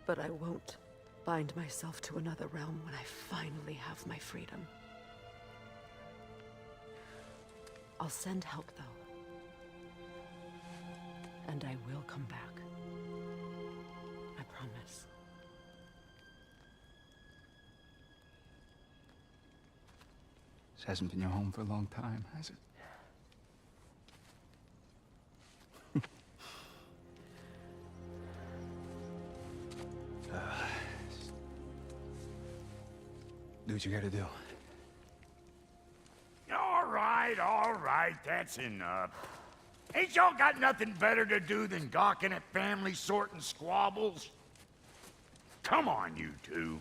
But I won't bind myself to another realm when I finally have my freedom. I'll send help, though. And I will come back. I promise. This hasn't been your home for a long time, has it? Do what you gotta do. All right, that's enough. Ain't y'all got nothing better to do than gawking at family sorting squabbles? Come on, you two.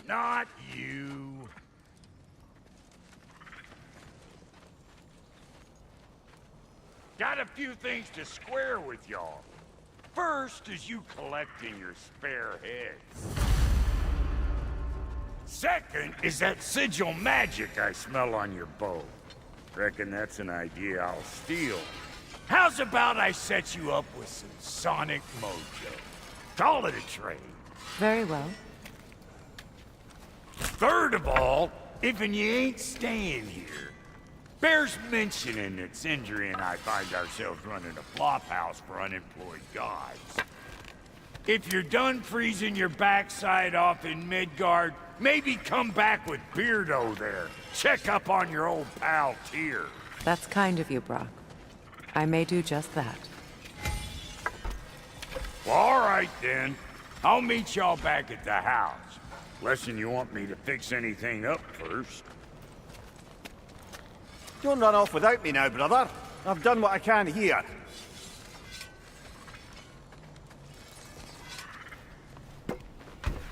Not you. Got a few things to square with y'all. First is you collecting your spare heads. Second is that sigil magic I smell on your bow. Reckon that's an idea I'll steal. How's about I set you up with some sonic mojo? Call it a trade. Very well. Third of all, if you ain't staying here, bears mentioning that Sindri and I find ourselves running a flop house for unemployed gods. If you're done freezing your backside off in Midgard, maybe come back with Beardo there. Check up on your old pal Tyr. That's kind of you, Brock. I may do just that. Well, all right then. I'll meet y'all back at the house. Lesson you want me to fix anything up first. Don't run off without me now, brother. I've done what I can here.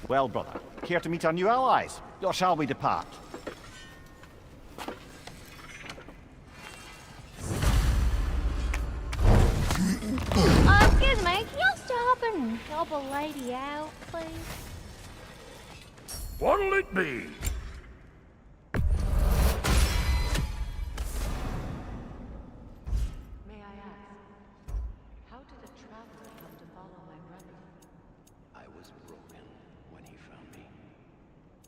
Well, brother, care to meet our new allies? Or shall we depart? Excuse me, can you stop and help a lady out, please? What'll it be? May I ask, how did a traveler come to follow my brother? I was broken when he found me.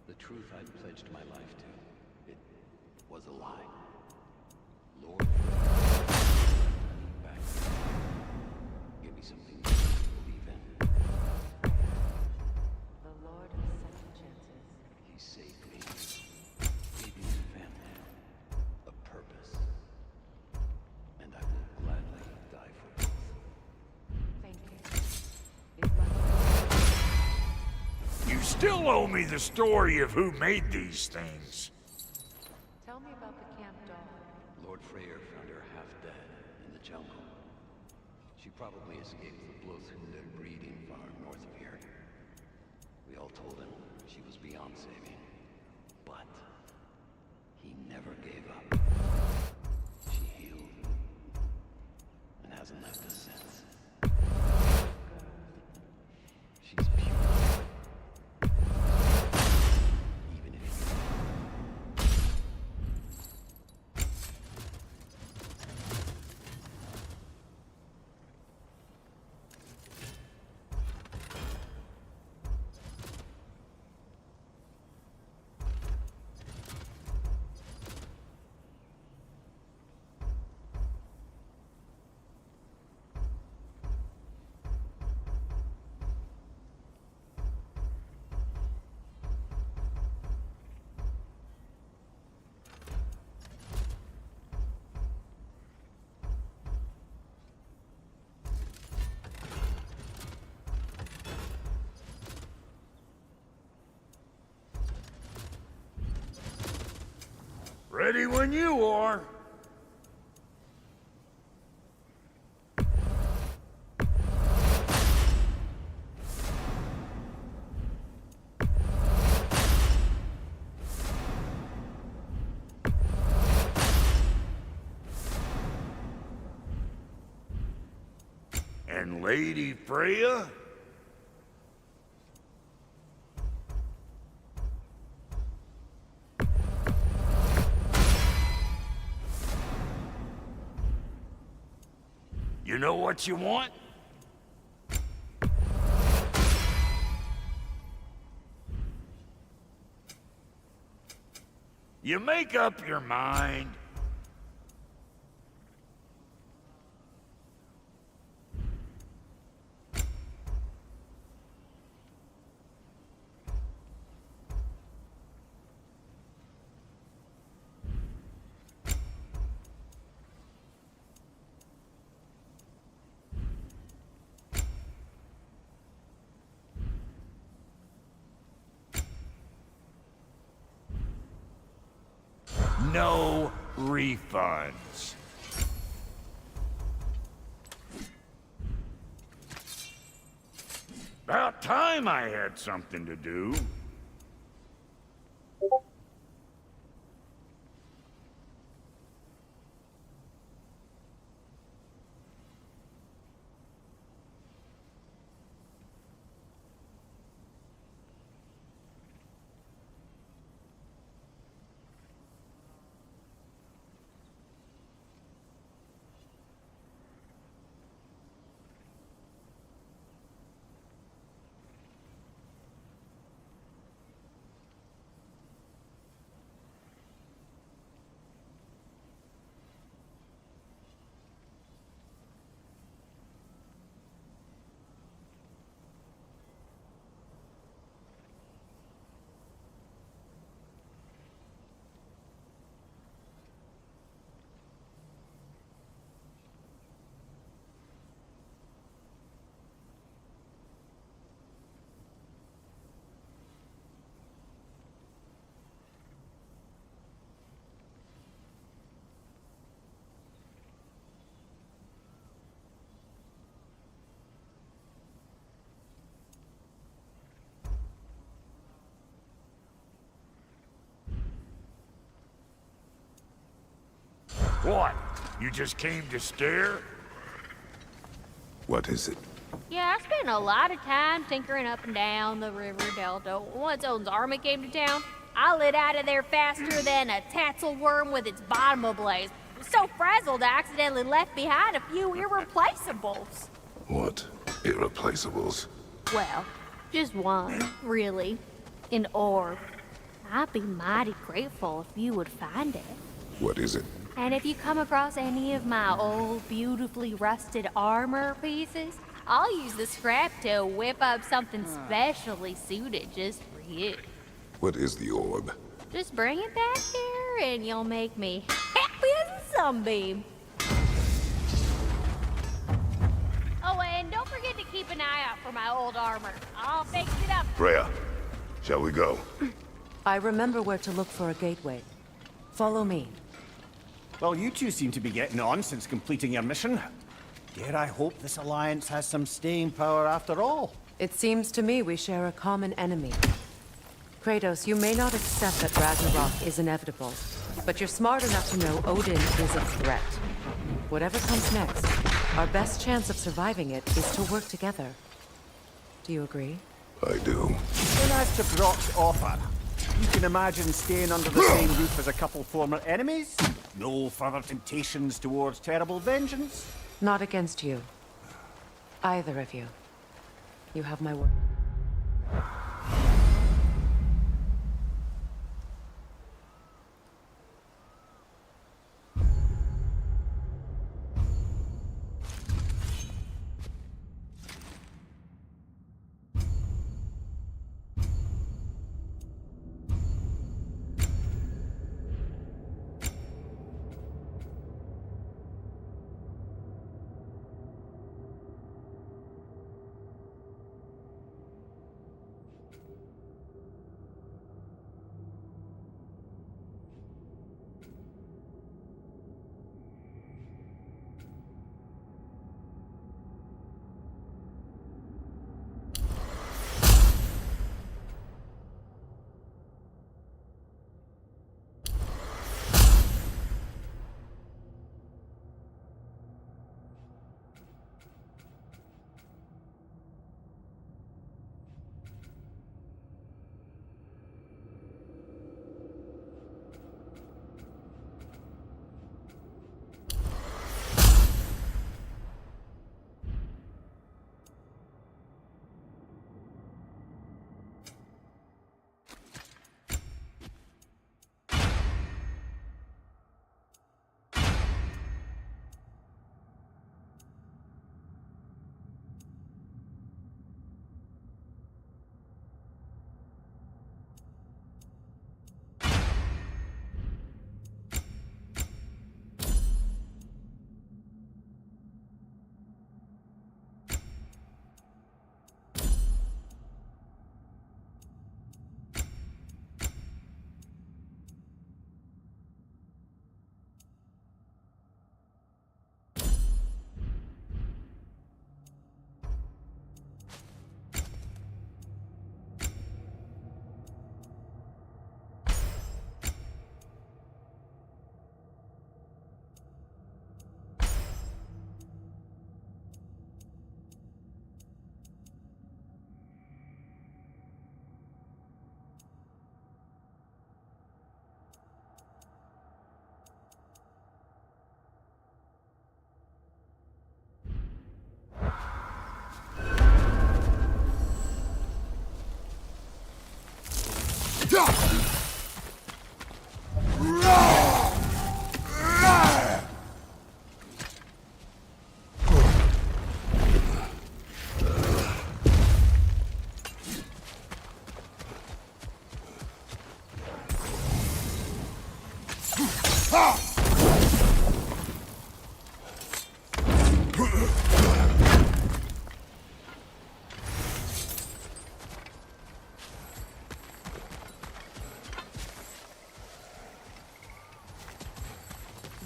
The truth I'd pledged my life to, it was a lie. Lord, back. Give me something to believe in. The Lord of Second Chances. He saved me. Gave me a family. A purpose. And I will gladly die for both. Thank you. Is my... You still owe me the story of who made these things. Tell me about the camp dog. Lord Freyr found her half dead in the jungle. She probably escaped the Blothunde breeding farm north of here. We all told him she was beyond saving. But he never gave up. She healed and hasn't left us since. She's pure. Ready when you are. And Lady Freya? You know what you want? You make up your mind. No refunds. About time I had something to do. What? You just came to stare? What is it? Yeah, I spent a lot of time tinkering up and down the river delta. Once Odin's army came to town, I lit out of there faster than a tassel worm with its bottom ablaze. So frazzled, I accidentally left behind a few irreplaceables. What? Irreplaceables? Well, just one, really. An orb. I'd be mighty grateful if you would find it. What is it? And if you come across any of my old, beautifully rusted armor pieces, I'll use the scrap to whip up something specially suited just for you. What is the orb? Just bring it back here and you'll make me happy as a sunbeam. Oh, and don't forget to keep an eye out for my old armor. I'll fix it up. Freya, shall we go? I remember where to look for a gateway. Follow me. Well, you two seem to be getting on since completing your mission. Dare I hope this alliance has some staying power after all? It seems to me we share a common enemy. Kratos, you may not accept that Ragnarok is inevitable, but you're smart enough to know Odin is a threat. Whatever comes next, our best chance of surviving it is to work together. Do you agree? I do. And as to Brock's offer, you can imagine staying under the same roof as a couple former enemies? No further temptations towards terrible vengeance? Not against you. Either of you. You have my word.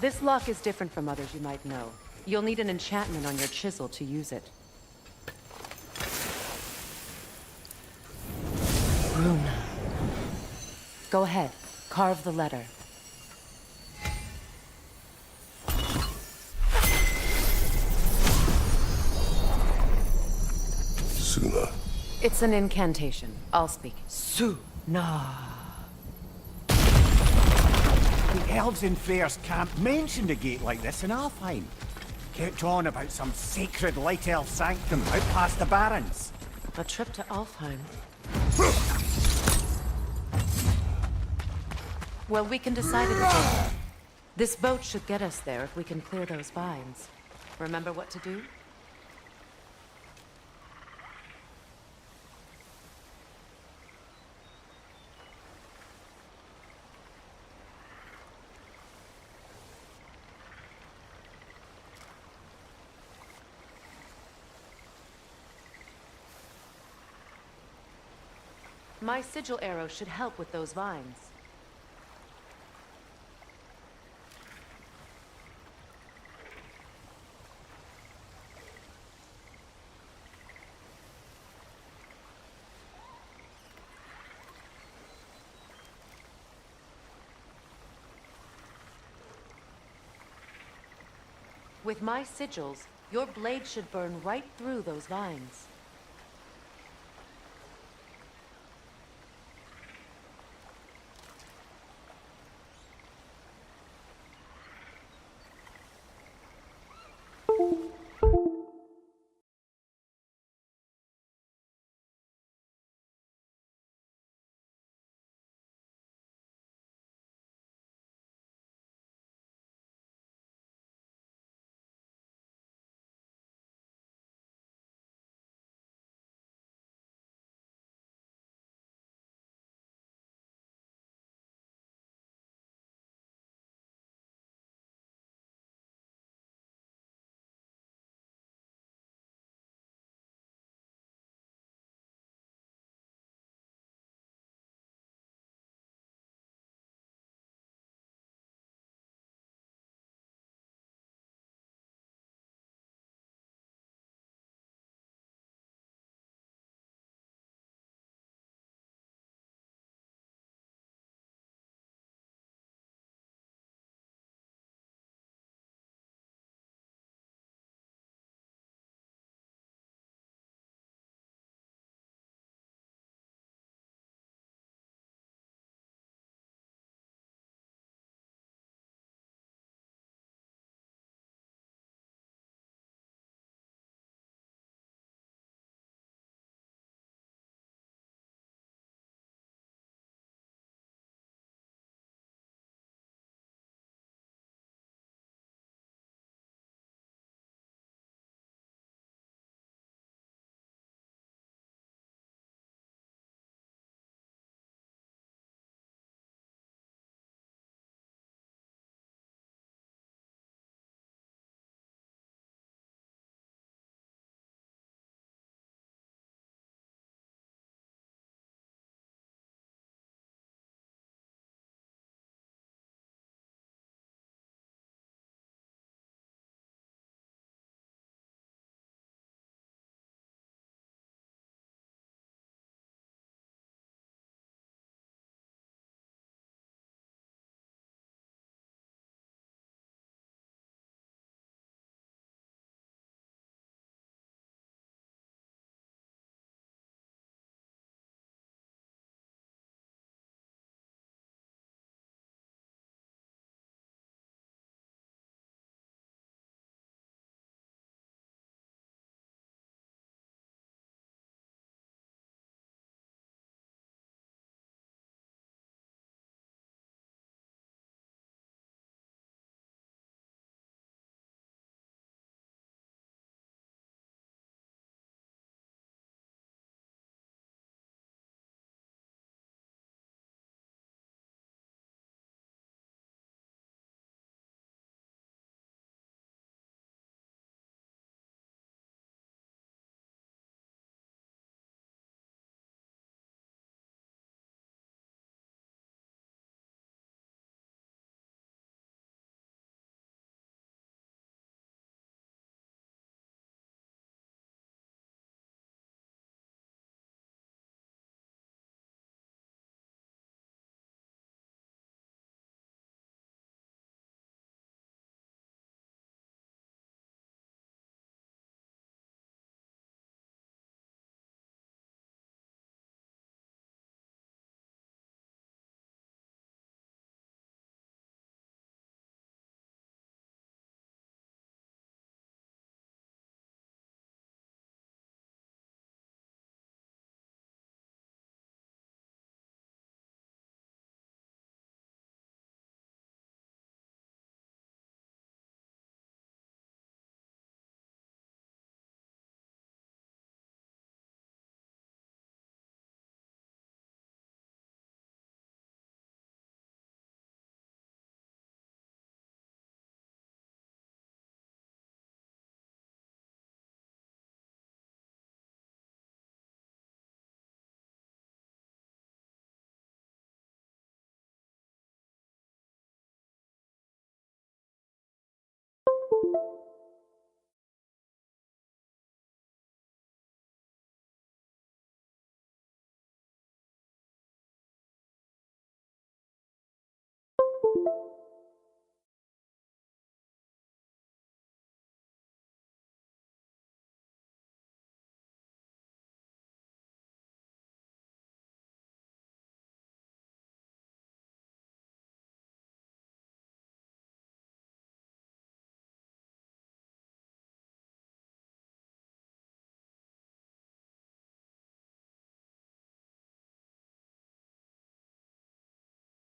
This lock is different from others you might know. You'll need an enchantment on your chisel to use it. Rune. Go ahead. Carve the letter. Suna. It's an incantation. I'll speak. Suna. The elves in Freyr's camp mentioned a gate like this in Alfheim. Kept on about some sacred light elf sanctum out past the Barrens. A trip to Alfheim. Well, we can decide it again. This boat should get us there if we can clear those vines. Remember what to do? My sigil arrow should help with those vines. With my sigils, your blade should burn right through those vines.